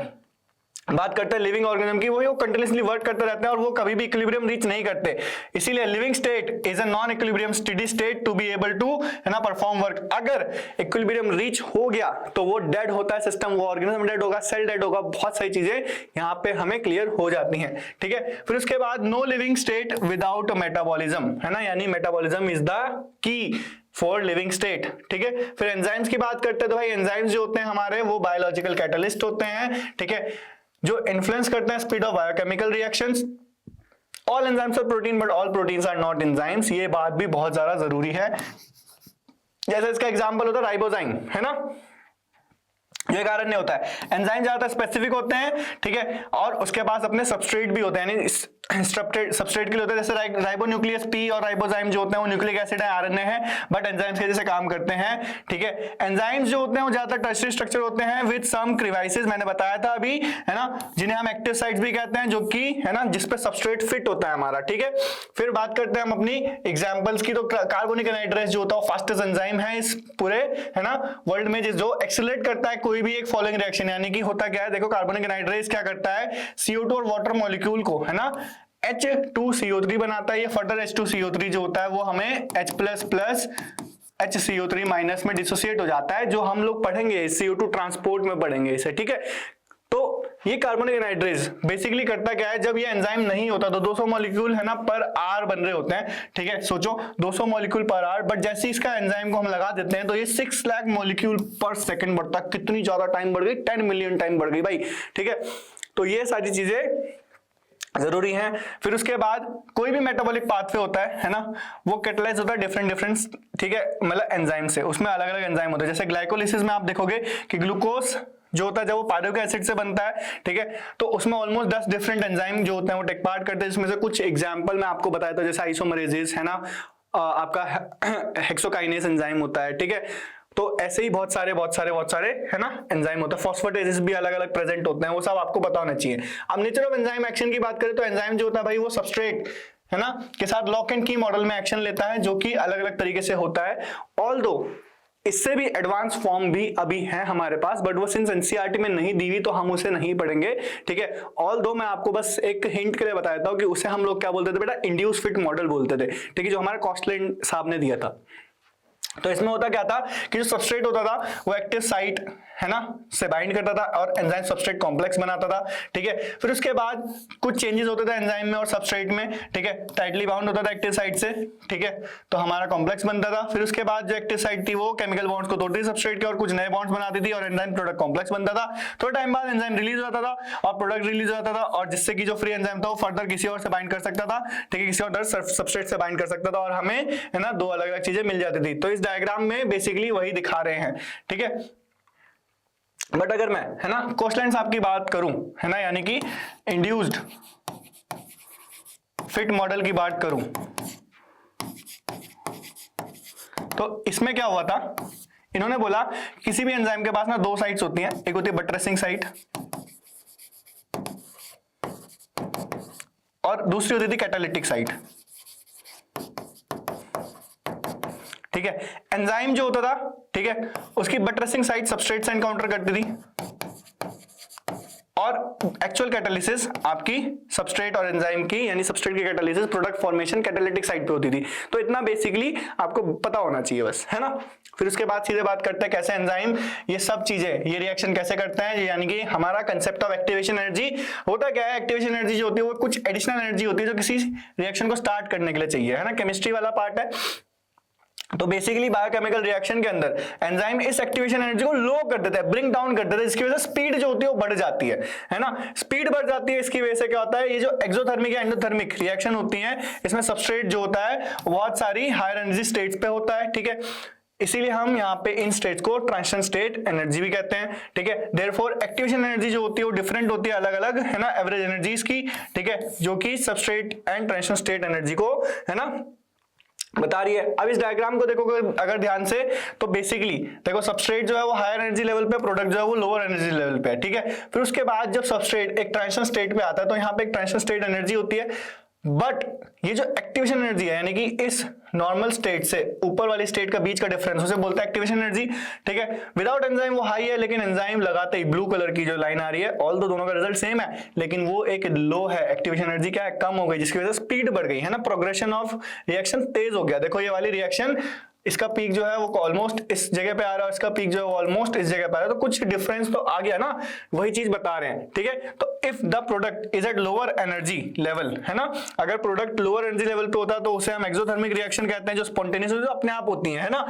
बात करते हैं लिविंग ऑर्गेनिज्म की, वो कंटिन्यूअसली वर्क करते रहते हैं और वो कभी भी इक्विलिब्रियम रीच नहीं करते। इसीलिए living state is a non equilibrium steady state to be able to, है ना, परफॉर्म वर्क। अगर इक्विलिब्रियम रीच हो गया तो वो डेड होता है सिस्टम, वो ऑर्गेनिज्म डेड होगा, सेल डेड होगा, बहुत सारी चीजें यहाँ पे हमें क्लियर हो जाती हैं, ठीक है। फिर उसके बाद no living state without metabolism, है ना, यानी metabolism is the key for living state, ठीक है। फिर एंजाइम्स की बात करते हैं, तो भाई एंजाइम्स जो होते हैं हमारे वो बायोलॉजिकल कैटलिस्ट होते हैं, ठीक है, जो इन्फ्लुएंस करते हैं speed of biochemical reactions. All enzymes are protein but all proteins are not enzymes, ये बात भी बहुत ज्यादा जरूरी है। जैसे इसका एग्जांपल होता है राइबोजाइम, है ना, जो एक आरएनए होता है। एंजाइम ज्यादातर स्पेसिफिक होते हैं, ठीक है, और उसके पास अपने सबस्ट्रेट भी होते हैं, यानी सबस्ट्रेट के लिए होते हैं, जैसे राइबोन्यूक्लियस पी और राइबोजाइम जो होते हैं वो न्यूक्लिक एसिड है, आरएनए है, बट एंजाइम्स के जैसे काम करते हैं, ठीक है। एंजाइम्स जो होते हैं वो ज्यादातर टर्शियरी स्ट्रक्चर होते हैं विद सम क्रिवाइसिस, मैंने बताया था अभी, है ना, जिन्हें हम एक्टिव साइट्स भी कहते हैं, जो कि, है ना, जिस पे सबस्ट्रेट फिट होता है हमारा, ठीक है। फिर बात करते हैं हम अपनी एग्जांपल्स की, तो कार्बोनिक एनहाइड्रेस जो होता है फास्टेस्ट एंजाइम है इस पूरे, है ना, वर्ल्ड में, जो एक्सेलरेट करता है कोई भी एक फॉलोइंग रिएक्शन, यानी कि होता क्या है, देखो कार्बोनिक एनहाइड्रेस क्या करता है, CO2 और वाटर मॉलिक्यूल को, है ना, H2CO3 बनाता है, ये फर्दर H2CO3 जो होता है वो हमें H++ HCO3- में डिसोसिएट हो जाता है, जो हम लोग पढ़ेंगे CO2 ट्रांसपोर्ट में पढ़ेंगे इसे, ठीक है। तो ये कार्बोनिक एनहाइड्रेज बेसिकली करता क्या है, जब ये एंजाइम नहीं होता तो 200 मॉलिक्यूल है ना पर आवर बन रहे होते हैं, ठीक है। सोचो 200 मॉलिक्यूल पर आवर, बट जैसे इसका एंजाइम को हम लगा देते हैं तो ये 6 लाख मॉलिक्यूल पर सेकंड बढ़ता है। कितनी ज्यादा टाइम बढ़ गई, 10 मिलियन टाइम बढ़ गई भाई, ठीक है। तो ये सारी चीजें जरूरी हैं। फिर उसके बाद कोई भी मेटाबॉलिक पाथवे होता है ना, वो कैटलाइज होता है डिफरेंट, ठीक है, मतलब एंजाइम से। उसमें अलग अलग एंजाइम होते हैं। जैसे ग्लाइकोलिसिस में आप देखोगे कि ग्लूकोज जो होता है जब वो पायरुविक एसिड से बनता है, ठीक है, तो उसमें ऑलमोस्ट 10 डिफरेंट एंजाइम जो होते हैं वो टेक पार्ट करते हैं, जिसमें से कुछ एग्जांपल मैं आपको बताया था, जैसे आइसोमरेजेस है ना, आपका हेक्सोकाइनेस एंजाइम होता है, ठीक है। तो ऐसे ही बहुत सारे है ना एंजाइम होता है। फॉस्फेटेजेस भी अलग अलग प्रेजेंट होते हैं, वो सब आपको पता होना चाहिए। अब नेचर ऑफ एंजाइम एक्शन की बात करें तो एंजाइम जो होता है भाई वो सबस्ट्रेट है ना के साथ लॉक एंड की मॉडल में एक्शन लेता है, जो कि अलग अलग तरीके से होता है। ऑल्दो इससे भी एडवांस फॉर्म भी अभी है हमारे पास, बट वो सिंस एनसीईआरटी में नहीं दी हुई तो हम उसे नहीं पढ़ेंगे, ठीक है। ऑल्दो मैं आपको बस एक हिंट के लिए बता देता हूं कि उसे हम लोग क्या बोलते थे बेटा, इंड्यूस फिट मॉडल बोलते थे, ठीक है, जो हमारे कॉस्टलैंड साहब ने दिया था। तो इसमें होता क्या था कि जो सबस्ट्रेट होता था वो एक्टिव साइट है ना से बाइंड करता था और एंजाइम सबस्ट्रेट कॉम्प्लेक्स बनाता था, ठीक है। फिर उसके बाद कुछ चेंजेस होते थे एंजाइम में और सबस्ट्रेट में, ठीक है। टाइटली बाउंड होता था एक्टिव साइट से, ठीक है, तो हमारा कॉम्प्लेक्स बनता था। फिर उसके बाद जो एक्टिव साइट थी वो केमिकल बॉन्ड्स को तोड़ती थी सबस्ट्रेट के और कुछ नए बॉन्ड्स बनाती थी और एंजाइम प्रोडक्ट कॉम्प्लेक्स बनता था। थोड़ा टाइम बाद एंजाइम रिलीज हो जाता था और प्रोडक्ट रिलीज हो जाता था, और जिससे कि जो फ्री एंजाइम था वो फर्दर किसी और से बाइंड कर सकता था, ठीक है, किसी और सबस्ट्रेट से बाइंड कर सकता था और हमें है ना दो अलग अलग चीजें मिल जाती थी। तो इस डायग्राम में बेसिकली वही दिखा रहे हैं, ठीक है। बट अगर मैं है ना कोस्टलैंड साहब की बात करूं है ना, यानी कि इंड्यूस्ड फिट मॉडल की बात करूं, तो इसमें क्या हुआ था, इन्होंने बोला किसी भी एंजाइम के पास ना दो साइट्स होती हैं, एक होती है बटरेसिंग साइट और दूसरी होती थी कैटालिटिक साइट, ठीक है। एंजाइम जो होता था, ठीक है, उसकी बटरेसिंग साइट सबस्ट्रेट से एनकाउंटर करती थी और एक्चुअल कैटालिसिस आपकी सबस्ट्रेट और एंजाइम की, यानी सबस्ट्रेट की catalysis product formation catalytic site पे होती थी। तो इतना बेसिकली आपको पता होना चाहिए बस, है ना। फिर उसके बाद सीधे बात करते हैं कैसे एंजाइम ये सब चीजें ये रिएक्शन कैसे करते हैं, यानी कि हमारा कंसेप्ट ऑफ एक्टिवेशन एनर्जी होता क्या है। एक्टिवेशन एनर्जी जो होती है वो कुछ एडिशनल एनर्जी होती है जो किसी रिएक्शन को स्टार्ट करने के लिए चाहिए, है ना, केमिस्ट्री वाला पार्ट है। तो बेसिकली बायोकेमिकल रिएक्शन के अंदर एंजाइम इस एक्टिवेशन एनर्जी को लो कर देता है, ब्रिंग डाउन कर देता है, जिसकी वजह से स्पीड जो होती है वो बढ़ जाती है ना। स्पीड बढ़ जाती है, इसकी वजह से क्या होता है, ये जो एक्सोथर्मिक या एंडोथर्मिक रिएक्शन होती है इसमें सबस्ट्रेट जो होता है बहुत सारी हायर एनर्जी स्टेट्स पे होता है, ठीक है। इसीलिए हम यहाँ पे इन स्टेट्स को ट्रांजिशन स्टेट एनर्जी भी कहते हैं, ठीक है। देयरफॉर एक्टिवेशन एनर्जी जो होती है वो डिफरेंट होती है अलग अलग, है ना, एवरेज एनर्जीज की, ठीक है, जो कि substrate and transition state energy को है ना बता रही है। अब इस डायग्राम को देखोगे अगर ध्यान से तो बेसिकली देखो सबस्ट्रेट जो है वो हायर एनर्जी लेवल पे, प्रोडक्ट जो है वो लोअर एनर्जी लेवल पे है, ठीक है। फिर उसके बाद जब सबस्ट्रेट एक ट्रांजिशन स्टेट पे आता है तो यहाँ पे एक ट्रांजिशन स्टेट एनर्जी होती है, बट ये जो एक्टिवेशन एनर्जी है यानी कि इस नॉर्मल स्टेट से ऊपर वाली स्टेट का बीच का डिफरेंस उसे बोलता है एक्टिवेशन एनर्जी, ठीक है। विदाउट एंजाइम वो हाई है, लेकिन एंजाइम लगाते ही ब्लू कलर की जो लाइन आ रही है, ऑल दोनों का रिजल्ट सेम है, लेकिन वो एक लो है, एक्टिवेशन एनर्जी क्या है, कम हो गई, जिसकी वजह से स्पीड बढ़ गई, है ना, प्रोग्रेशन ऑफ रिएक्शन तेज हो गया। देखो ये वाली रिएक्शन इसका पीक जो है वो ऑलमोस्ट इस जगह पे आ रहा है, इसका पीक जो है वो ऑलमोस्ट इस जगह पे आ रहा है, तो कुछ डिफरेंस तो आ गया ना, वही चीज बता रहे हैं, ठीक है। तो if the product is at lower energy level, है ना, अगर प्रोडक्ट लोअर एनर्जी लेवल पे होता है तो उसे हम एक्सोथर्मिक रिएक्शन कहते हैं, जो स्पॉन्टेनियस जो अपने आप होती है ना,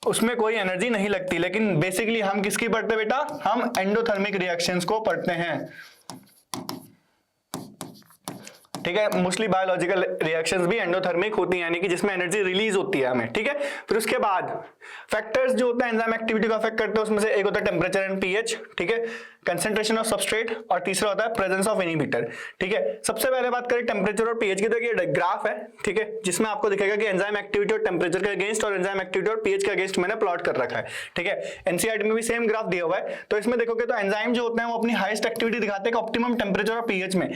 उसमें कोई एनर्जी नहीं लगती। लेकिन बेसिकली हम किसकी पढ़ते बेटा, हम एंडोथर्मिक रिएक्शंस को पढ़ते हैं, ठीक है। मोस्टली बायोलॉजिकल रिएक्शंस भी एंडोथर्मिक होती हैं, यानी कि जिसमें एनर्जी रिलीज होती है हमें, ठीक है। फिर उसके बाद फैक्टर्स जो होते हैं एंजाइम एक्टिविटी को अफेक्ट करते हैं, उसमें से एक होता है टेम्परेचर एंड पीएच, ठीक है, कंसंट्रेशन ऑफ सबस्ट्रेट, और तीसरा होता है प्रेजेंस ऑफ इनहिबिटर, ठीक है। सबसे पहले बात करें टेम्परेचर और पीएच की, तो ये ग्राफ है, ठीक है, जिसमें आपको दिखेगा कि एंजाइम एक्टिविटी और टेम्परेचर के अगेंस्ट और एंजाइम एक्टिविटी और पीएच के अगेंस्ट मैंने प्लॉट कर रखा है, ठीक है। एनसीईआरटी में भी सेम ग्राफ दिया हुआ है। तो इसमें देखोगे तो एंजाइम जो होते हैं वो अपनी हाईएस्ट एक्टिविटी दिखाते हैं ऑप्टिमम टेम्परेचर और पीएच में,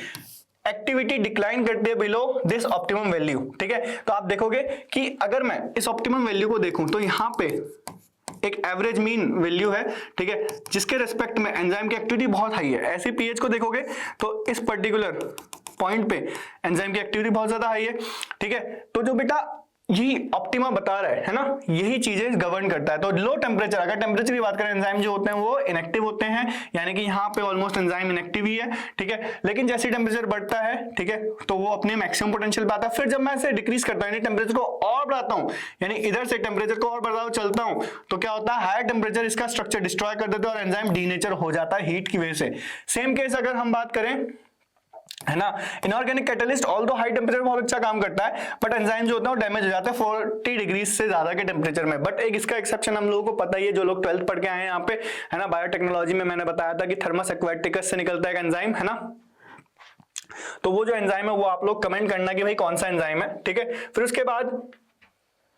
एक्टिविटी डिक्लाइन करती है बिलो दिस ऑप्टिमम वैल्यू, ठीक है। तो आप देखोगे कि अगर मैं इस ऑप्टिमम वैल्यू को देखूं तो यहाँ पे एक एवरेज मीन वैल्यू है, ठीक है, जिसके रिस्पेक्ट में एंजाइम की एक्टिविटी बहुत हाई है। ऐसे पीएच को देखोगे तो इस पर्टिकुलर पॉइंट पे एंजाइम की एक्टिविटी बहुत ज्यादा हाई है, ठीक है। तो जो बेटा यही ऑप्टिमा बता रहा है ना, यही चीजें गवर्न करता है। तो लो टेम्परेचर, अगर टेम्परेचर की बात करें, एंजाइम जो होते हैं वो इनएक्टिव होते हैं, यानी कि यहाँ पे ऑलमोस्ट एंजाइम इनएक्टिव ही है, ठीक है। लेकिन जैसे टेम्परेचर बढ़ता है, ठीक है, तो वो अपने मैक्सिमम पोटेंशियल पे आता है। फिर जब मैं इसे डिक्रीज करता हूँ, यानी टेम्परेचर को और बढ़ाता हूँ, यानी इधर से टेम्परेचर को और बढ़ाता हूँ, चलता हूँ, तो क्या होता है, हायर टेम्परेचर इसका स्ट्रक्चर डिस्ट्रॉय कर देता है और एंजाइम डीनेचर हो जाता है हीट की वजह से। सेम केस अगर हम बात करें, है ना, inorganic catalyst although high temperature बहुत अच्छा काम करता है, बट एंजाइम जो होता है वो डैमेज हो जाता है 40 डिग्री से ज्यादा के टेम्परेचर में। बट एक इसका एक्सेप्शन हम लोगों को पता ही है, जो लोग 12th पढ़ के आए हैं यहाँ पे, है ना, बायोटेक्नोलॉजी में मैंने बताया था कि थर्मस एक्वाटिकस से निकलता है एक एंजाइम, है ना। तो वो जो एंजाइम है वो आप लोग कमेंट करना कि भाई कौन सा एंजाइम है, ठीक है। फिर उसके बाद,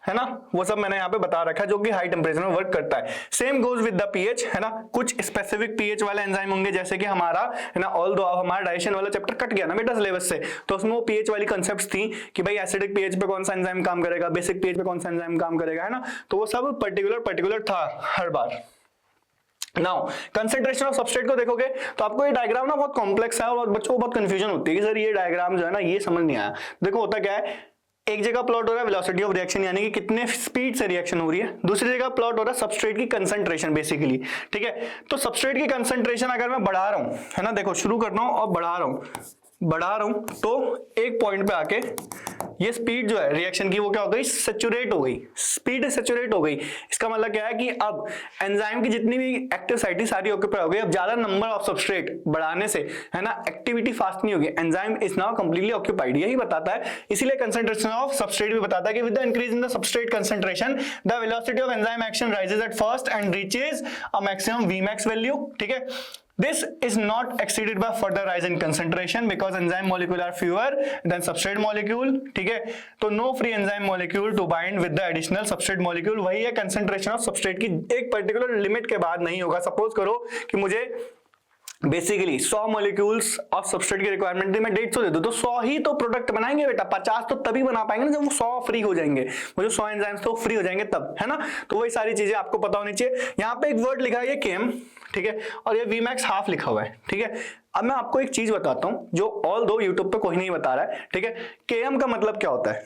है ना, वो सब मैंने यहाँ पे बता रखा है जो कि हाई टेम्परेचर में वर्क करता है। Same goes with the pH, है ना, कुछ स्पेसिफिक पीएच वाले एंजाइम होंगे, जैसे कि हमारा, है ना, ऑल दो हमारा डाइजेशन वाला चैप्टर कट गया ना बेटा सिलेबस से, तो उसमें वो पीएच वाली कंसेप्ट्स थी कि भाई एसिडिक पीएच पे कौन सा एंजाइम काम करेगा, बेसिक पीएच पे कौन सा एंजाइम काम करेगा, है ना। तो वो सब पर्टिकुलर था हर बार। नाउ कंसेंट्रेशन ऑफ सबस्ट्रेट को देखोगे तो आपको ये डायग्राम ना बहुत कॉम्प्लेक्स है और बच्चों को बहुत कंफ्यूजन होती है कि सर ये डायग्राम जो है ना ये समझ नहीं आया। देखो होता क्या है, एक जगह प्लॉट हो रहा है वेलोसिटी ऑफ रिएक्शन, यानी कि कितने स्पीड से रिएक्शन हो रही है, दूसरी जगह प्लॉट हो रहा है सबस्ट्रेट की कंसंट्रेशन बेसिकली, ठीक है। तो सबस्ट्रेट की कंसंट्रेशन अगर मैं बढ़ा रहा हूं, है ना, देखो शुरू कर रहा हूं और बढ़ा रहा हूं तो एक पॉइंट पे आके ये स्पीड जो है रिएक्शन की वो क्या हो गई, सैचुरेट हो गई, स्पीड सैचुरेट हो गई। इसका मतलब क्या है कि अब एंजाइम की जितनी भी एक्टिव साइट थी सारी ऑक्यूपाई हो गई। अब ज्यादा नंबर ऑफ सबस्ट्रेट बढ़ाने से, है ना, एक्टिविटी फास्ट नहीं होगी, enzyme is now completely occupied, यही बताता है। इसीलिए कंसंट्रेशन ऑफ सबस्ट्रेट भी बताता है कि with the increase in the substrate concentration the velocity of enzyme action rises at first and reaches a maximum Vmax value, ठीक है। This is not exceeded by further rise in concentration because enzyme molecule are fewer than substrate molecule, ठीक है। तो no free enzyme molecule to bind with the additional substrate molecule, वही है concentration of substrate की एक particular limit के बाद नहीं होगा। सपोज करो कि मुझे बेसिकली 100 मॉलिक्यूल्स ऑफ सबस्ट्रेट की रिक्वायरमेंट थी, मैं 150 दे दूं तो 100 ही तो प्रोडक्ट बनाएंगे बेटा, 50 तो तभी बना पाएंगे ना जब वो 100 फ्री हो जाएंगे, वो जो 100 एंजाइम्स तो फ्री हो जाएंगे तब, है ना। तो वही सारी चीजें आपको पता होनी चाहिए। यहाँ पे एक वर्ड लिखा है ये Km, ठीक है, और ये Vmax हाफ लिखा हुआ है, ठीक है। अब मैं आपको एक चीज बताता हूं जो ऑल दो यूट्यूब पे कोई नहीं बता रहा है, ठीक है। Km का मतलब क्या होता है,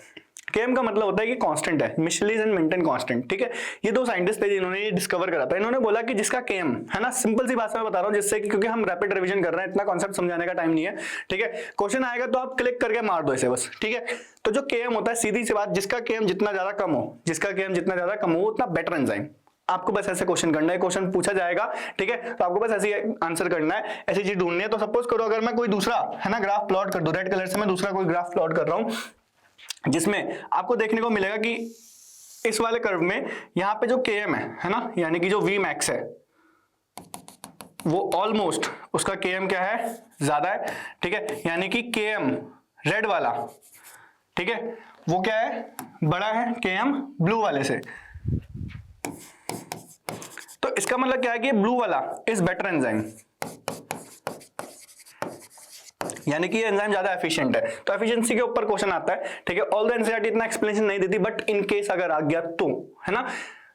Km का मतलब होता है कि कांस्टेंट है, मिशेलिस एंड मेंटन कांस्टेंट, ठीक है। ये दो साइंटिस्ट थे जिन्होंने ये डिस्कवर करा था। इन्होंने बोला कि जिसका Km, है ना, सिंपल सी भाषा में बता रहा हूं जिससे कि, क्योंकि हम रैपिड रिवीजन कर रहे हैं, इतना कॉन्सेप्ट समझाने का टाइम नहीं है, ठीक है। क्वेश्चन आएगा तो आप क्लिक करके मार दो इसे बस, ठीक है। तो जो Km होता है, सीधी सी बात, जिसका Km जितना ज्यादा कम हो उतना बेटर एंजाइम। आपको बस ऐसे क्वेश्चन करना है, क्वेश्चन पूछा जाएगा, ठीक है, तो आपको बस ऐसे आंसर करना है, ऐसी चीज ढूंढनी है। तो सपोज करो अगर मैं कोई दूसरा, है ना, ग्राफ प्लॉट कर दूं, रेड कलर से मैं दूसरा कोई ग्राफ प्लॉट कर रहा हूं, जिसमें आपको देखने को मिलेगा कि इस वाले कर्व में यहाँ पे जो Km है ना, यानी कि जो Vmax है वो ऑलमोस्ट उसका Km क्या है, ज्यादा है, ठीक है। यानी कि Km रेड वाला, ठीक है, वो क्या है, बड़ा है Km ब्लू वाले से। तो इसका मतलब क्या है कि ब्लू वाला इज बेटर एंजाइम, यानी कि ये एंजाइम ज्यादा एफिशिएंट है। तो एफिशिएंसी के ऊपर क्वेश्चन आता है, ठीक है। ऑल द एनसीईआरटी इतना एक्सप्लेनेशन नहीं देती, बट इन केस अगर आ गया तो, है ना,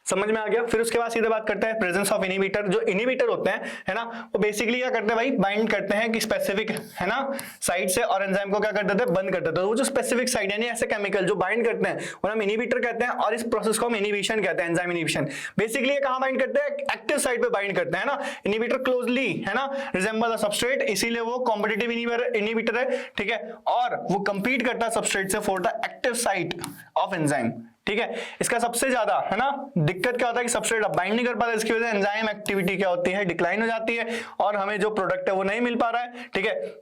समझ में आ गया। फिर उसके बाद सीधे बात करते हैं प्रेजेंस ऑफ इनहिबिटर। जो इनहिबिटर होते हैं, है ना, वो बेसिकली क्या करते हैं भाई, बाइंड करते हैं कि स्पेसिफिक, है ना, साइड से, और एंजाइम को क्या कर देते हैं, बंद कर देते हैं। वो जो स्पेसिफिक साइड यानी ऐसे केमिकल जो बाइंड करते हैं वो हम इनहिबिटर कहते हैं, और इस प्रोसेस को हम इनहिबिशन कहते हैं, एंजाइम इनहिबिशन। बेसिकली ये कहां बाइंड करते हैं, एक्टिव साइड पे बाइंड करते हैं, ना। इनहिबिटर क्लोजली, है ना, रिजेंबल द सबस्ट्रेट, इसीलिए वो कॉम्पिटिटिव इनहिबिटर है, ठीक है, और वो कंपीट करता है सबस्ट्रेट से for the active site of enzyme, ठीक है। इसका सबसे ज्यादा, है ना, दिक्कत क्या होता है कि सबस्ट्रेट अब बाइंड नहीं कर पाता, इसकी वजह से एंजाइम एक्टिविटी क्या होती है, डिक्लाइन हो जाती है, और हमें जो प्रोडक्ट है वो नहीं मिल पा रहा है, ठीक है।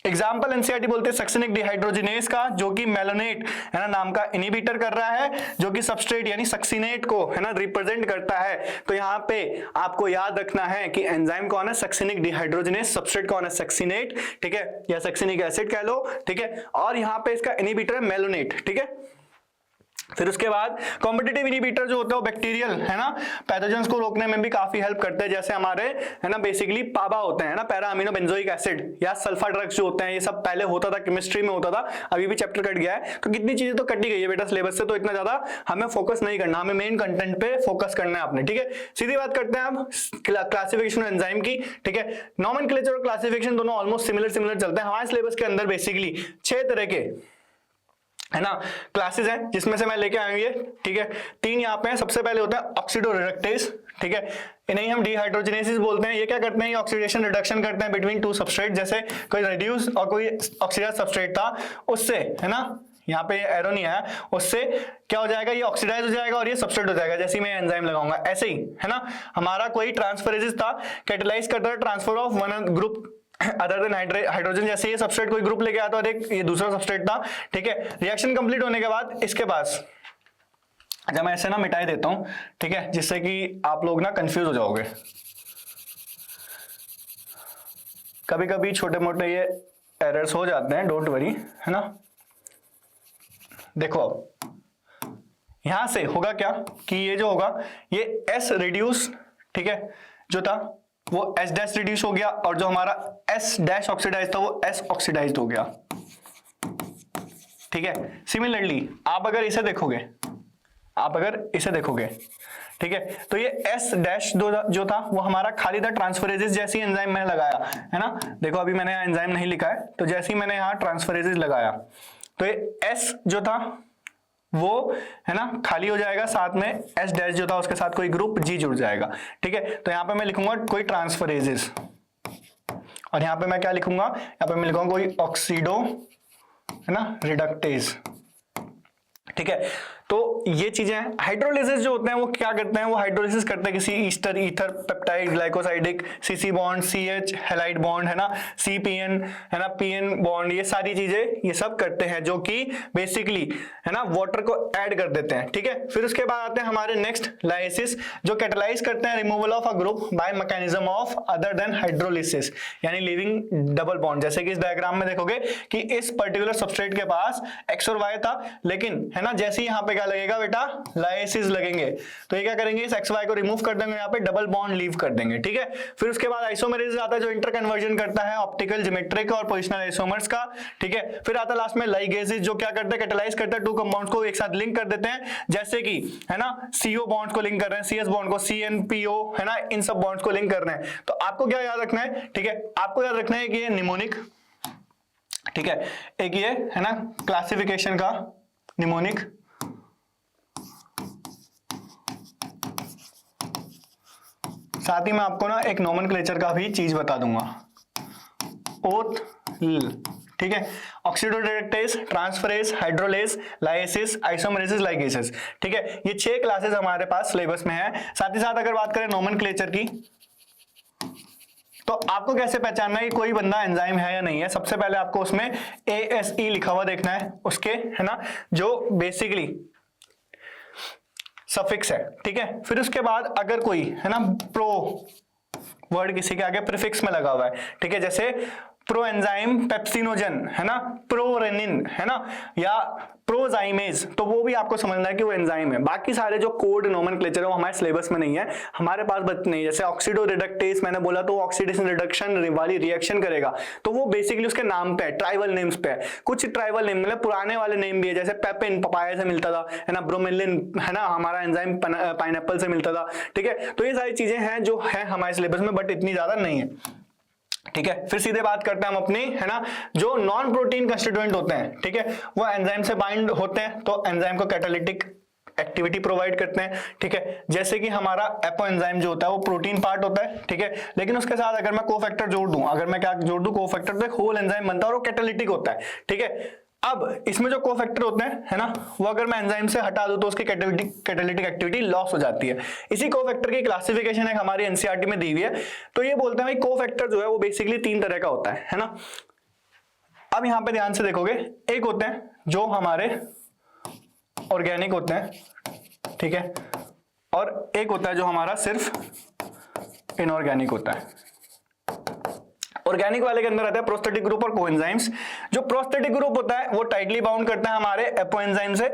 एग्जाम्पल एनसीईआरटी बोलते हैं सक्सिनिक डिहाइड्रोजिनेज का, जो कि मेलोनेट, है ना, नाम का इनहिबिटर कर रहा है, जो कि सबस्ट्रेट यानी सक्सिनेट को, है ना, रिप्रेजेंट करता है। तो यहाँ पे आपको याद रखना है कि एंजाइम कौन है, सक्सिनिक डिहाइड्रोजिनेज, सबस्ट्रेट कौन है, सक्सिनेट, ठीक है, या सक्सिनिक एसिड कह लो, ठीक है, और यहाँ पे इसका इनहिबिटर है मेलोनेट, ठीक है। फिर उसके बाद कॉम्पिटिटिव इनहिबिटर जो होता है वो बैक्टीरियल, है ना, पैथोजेंस को रोकने में भी काफी हेल्प करते हैं, जैसे हमारे, है ना, बेसिकली पाबा होते हैं, ना, पैरा अमीनो बेंजोइक एसिड, या सल्फा ड्रग्स जो होते हैं, ये सब पहले होता था, केमिस्ट्री में होता था, अभी भी चैप्टर कट गया है। तो कितनी चीजें तो कटी गई है बेटा सिलेबस से, तो इतना ज्यादा हमें फोकस नहीं करना, हमें मेन कंटेंट पे फोकस करना है आपने, ठीक है। सीधी बात करते हैं हम क्लासिफिकेशन एंजाइम की, ठीक है। नॉमेनक्लेचर और क्लासिफिकेशन दोनों ऑलमोस्ट सिमिलर चलते हैं हमारे सिलेबस के अंदर। बेसिकली 6 तरह के है ना क्लासेस हैं जिसमें से मैं लेके आया हूं ये, ठीक है। 3 यहाँ पे हैं। सबसे पहले होता है ऑक्सीडोरिडक्टेज, ठीक है, इन्हें हम डिहाइड्रोजनेसिस बोलते हैं। ये क्या करते हैं, ये ऑक्सीडेशन रिडक्शन करते हैं बिटवीन 2 सबस्ट्रेट, जैसे कोई रेड्यूस और कोई ऑक्सीडाइज सबस्ट्रेट था, उससे, है ना, यहाँ पे एरो नहीं आया, उससे क्या हो जाएगा, ये ऑक्सीडाइज हो जाएगा और ये सबस्ट्रेट हो जाएगा जैसे ही मैं एंजाइम लगाऊंगा। ऐसे ही, है ना, हमारा कोई ट्रांसफरेजेस था, कैटेलाइज करता है transfer of one group other than hydrogen, जैसे ये सबस्ट्रेट कोई ग्रुप लेके आता और एक ये दूसरा सबस्ट्रेट था, ठीक है। रिएक्शन कंप्लीट होने के बाद इसके पास, अच्छा मैं ऐसे ना मिटाई देता हूं, ठीक है, जिससे कि आप लोग ना कंफ्यूज हो जाओगे। कभी कभी छोटे मोटे ये एरर्स हो जाते हैं, डोंट वरी, है ना। देखो अब यहां से होगा क्या कि ये जो होगा ये S रिड्यूस, ठीक है, जो था वो S डैश रिड्यूस हो गया और जो हमारा S डैश ऑक्सीडाइज था वो S ऑक्सीडाइज हो गया, ठीक है। सिमिलरली आप अगर इसे देखोगे, ठीक है, तो ये S डैश जो था वो हमारा खाली था ट्रांसफरेजेस, जैसी एंजाइम मैंने लगाया, है ना, देखो अभी मैंने यहाँ एंजाइम नहीं लिखा है, तो जैसे ही मैंने यहाँ ट्रांसफरेजेस लगाया तो ये S जो था वो, है ना, खाली हो जाएगा, साथ में S डैश जो था उसके साथ कोई ग्रुप G जुड़ जाएगा, ठीक है। तो यहाँ पे मैं लिखूंगा कोई ट्रांसफरेजेस और यहाँ पे मैं क्या लिखूंगा, यहाँ पे मैं लिखूंगा कोई ऑक्सीडो, है ना, रिडक्टेज, ठीक है। तो ये चीजें, हाइड्रोलिसिस जो होते हैं वो क्या करते हैं, वो हाइड्रोलिसिस करते हैं किसी Easter, ether, peptide, glycosidic, CC bond, CH halide bond, है ना, CPN, है ना, PN बॉन्ड, ये सारी चीजें ये सब करते हैं जो कि बेसिकली, है ना, वाटर को ऐड कर देते हैं, ठीक है। फिर उसके बाद आते हैं हमारे नेक्स्ट लाइसिस, जो कैटेलाइज करते हैं removal of a group by mechanism of other than hydrolysis, यानी लीविंग डबल बॉन्ड। जैसे कि इस डायग्राम में देखोगे कि इस पर्टिकुलर सबस्ट्रेट के पास X और Y था, लेकिन, है ना, जैसे ही यहाँ पे क्या लगेगा बेटा, लाइसिस लगेंगे, तो ये क्या करेंगे, इस XY को रिमूव कर देंगे, यहाँ पे डबल बॉन्ड लीव कर देंगे, ठीक है। फिर उसके बाद आइसोमेरेज आता है जो इंटर कन्वर्जन करता है ऑप्टिकल, ज्योमेट्रिक और पोजिशनल आइसोमर्स का, ठीक है। फिर आता है लास्ट में लाइगेसेस, जो क्या करते हैं, कैटेलाइज करते हैं 2 कंपाउंड्स को एक साथ लिंक कर देते हैं, जैसे कि, है ना, CO बॉन्ड्स को लिंक कर रहे हैं, CS बॉन्ड को, CNPO, है ना, इन सब बॉन्ड्स को लिंक कर रहे हैं। तो आपको क्या याद रखना है, ठीक है, आपको याद रखना है कि ये निमोनिक, ठीक है, एक ये, है ना, क्लासिफिकेशन का निमोनिक, साथ ही मैं आपको ना एक नोमेनक्लेचर का भी चीज बता दूंगा, ओथ, ठीक है, ऑक्सीडोरिडक्टेज, ट्रांसफरेज, हाइड्रोलेज, लाइसिस, आइसोमेरेसिस, लाइगेसेस, ठीक है। ये 6 क्लासेस हमारे पास सिलेबस में है। साथ ही साथ अगर बात करें नोमेनक्लेचर की, तो आपको कैसे पहचानना है कि कोई बंदा एंजाइम है या नहीं है, सबसे पहले आपको उसमें ASE लिखा हुआ देखना है उसके, है ना, जो बेसिकली सफिक्स है, ठीक है। फिर उसके बाद अगर कोई, है ना, प्रो वर्ड किसी के आगे प्रीफिक्स में लगा हुआ है, ठीक है, जैसे प्रो एंजाइम पेप्सिनोजन, है ना, प्रोरेनिन, है ना, या प्रोजाइमेज, तो वो भी आपको समझना है कि वो एंजाइम है। बाकी सारे जो कोड नोमेनक्लेचर है वो हमारे सिलेबस में नहीं है, हमारे पास बच नहीं। जैसे ऑक्सीडोरिडक्टेज मैंने बोला तो ऑक्सीडेशन रिडक्शन वाली रिएक्शन करेगा, तो वो बेसिकली उसके नाम पे है, ट्राइबल नेम्स पे है। कुछ ट्राइबल नेम मतलब पुराने वाले नेम भी है, जैसे पेपिन पपाया से मिलता था, है ना, ब्रोमेलिन, है ना, हमारा एंजाइम पाइनएप्पल से मिलता था, ठीक है। तो ये सारी चीजें हैं जो है हमारे सिलेबस में, बट इतनी ज्यादा नहीं है, ठीक है। फिर सीधे बात करते हैं हम अपनी, है ना, जो नॉन प्रोटीन कंस्टिट्यूएंट होते हैं, ठीक है, वो एंजाइम से बाइंड होते हैं, तो एंजाइम को कैटालिटिक एक्टिविटी प्रोवाइड करते हैं, ठीक है। जैसे कि हमारा एपो एंजाइम जो होता है वो प्रोटीन पार्ट होता है, ठीक है, लेकिन उसके साथ अगर मैं कोफैक्टर जोड़ दूं, अगर मैं क्या जोड़ दूं, कोफैक्टर, तो एक होल एंजाइम बनता है और वो कैटालिटिक होता है, ठीक है। अब इसमें जो कोफैक्टर होते हैं, है ना, वो अगर मैं एंजाइम से हटा दूं तो उसकी कैटालिटिक एक्टिविटी लॉस हो जाती है। इसी कोफैक्टर की क्लासिफिकेशन है हमारी एनसीईआरटी में दी हुई है। तो ये बोलते हैं भाई कोफैक्टर जो है वो बेसिकली 3 तरह का होता है ना। अब यहां पे ध्यान से देखोगे, एक होते हैं जो हमारे ऑर्गेनिक होते हैं, ठीक है, और एक होता है जो हमारा सिर्फ इनऑर्गेनिक होता है। ऑर्गेनिक वाले के अंदर आता है प्रोस्थेटिक ग्रुप और कोएंजाइम्स। जो प्रोस्थेटिक ग्रुप होता है वो टाइटली बाउंड करता है हमारे एपोएंजाइम से,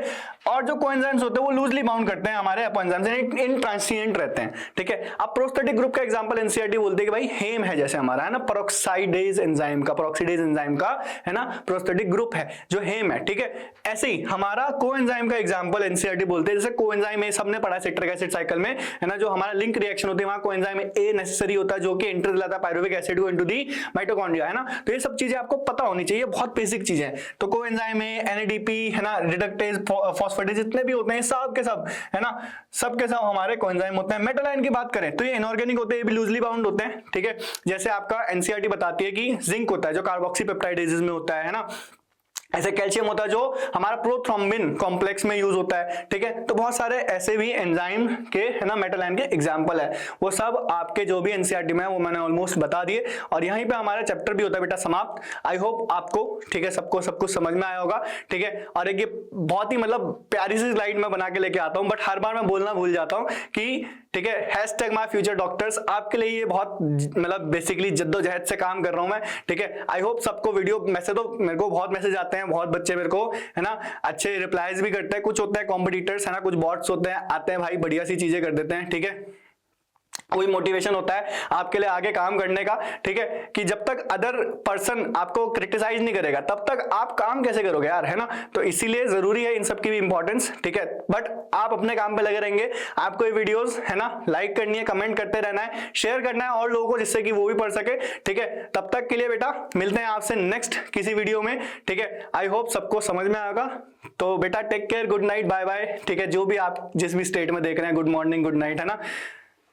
और जो कोएंजाइम्स होते हैं वो लूजली बाउंड करते हैं हमारे एपोएंजाइम से, इंट्रांसिएंट रहते हैं, ठीक है। अब प्रोस्थेटिक ग्रुप का एग्जांपल एनसीईआरटी बोलते हैं कि भाई हेम है, जैसे हमारा, है ना, पेरोक्साइडेज एंजाइम का, है ना, प्रोस्थेटिक ग्रुप है जो हेम है, ठीक है। ऐसे ही हमारा कोएंजाइम का एग्जांपल एनसीईआरटी बोलते हैं, जैसे कोएंजाइम ए सबने पढ़ा सिट्रिक एसिड साइकिल में, है ना, जो हमारा लिंक रिएक्शन होती है वहां कोएंजाइम ए नेसेसरी होता है जो कि एंटर दिलाता है पायरुविक एसिड को इनटू दी माइटोकॉन्ड्रिया, है ना। तो ये सब चीजें आपको पता होनी चाहिए, बहुत बेसिक चीजें हैं। तो कोएंजाइम है, NADP है ना, रिडक्टेज, फॉस्फेटेज, जितने भी होते हैं सब के सब, है ना, सब के सब हमारे कोएंजाइम होते हैं। मेटल आयन की बात करें तो ये इनऑर्गेनिक होते हैं, ये भी लूजली बाउंड होते हैं, ठीक है। जैसे आपका NCERT बताती है कि जिंक होता है जो कार्बोक्सी पेप्टाइडेजेस में होता है ना। ऐसे कैल्शियम होता है जो हमारा प्रोथ्रोम्बिन कॉम्प्लेक्स में यूज होता है, ठीक है। तो बहुत सारे ऐसे भी एंजाइम के, है ना, मेटल आयन के एग्जांपल है। वो सब आपके जो भी एनसीईआरटी में है वो मैंने ऑलमोस्ट बता दिए, और यहीं पे हमारा चैप्टर भी होता है बेटा समाप्त। आई होप आपको, ठीक है, सबको सब कुछ समझ में आया होगा, ठीक है। और एक ये बहुत ही मतलब प्यारी सी स्लाइड मैं बना के लेके आता हूं, बट हर बार मैं बोलना भूल जाता हूं कि, ठीक है, #MyFutureDoctors आपके लिए ये बहुत मतलब बेसिकली जद्दोजहद से काम कर रहा हूं मैं, ठीक है। आई होप सबको वीडियो, वैसे तो मेरे को बहुत मैसेज आते हैं, बहुत बच्चे मेरे को, है ना, अच्छे रिप्लाईज भी करते हैं। कुछ होते हैं कॉम्पिटिटर्स, है ना, कुछ बॉट्स होते हैं, आते हैं भाई बढ़िया सी चीजें कर देते हैं, ठीक है। वही मोटिवेशन होता है आपके लिए आगे काम करने का, ठीक है, कि जब तक अदर पर्सन आपको क्रिटिसाइज नहीं करेगा तब तक आप काम कैसे करोगे यार, है ना। तो इसीलिए जरूरी है इन सब की भी इंपॉर्टेंस, ठीक है। बट आप अपने काम पे लगे रहेंगे, आपको ये वीडियोस, है ना, लाइक करनी है, कमेंट करते रहना है, शेयर करना है और लोगों को, जिससे कि वो भी पढ़ सके, ठीक है। तब तक के लिए बेटा मिलते हैं आपसे नेक्स्ट किसी वीडियो में, ठीक है। आई होप सबको समझ में आएगा। तो बेटा take care, good night, bye bye, ठीक है। जो भी आप जिस भी स्टेट में देख रहे हैं, गुड मॉर्निंग, गुड नाइट, है ना।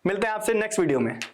मिलते हैं आपसे नेक्स्ट वीडियो में।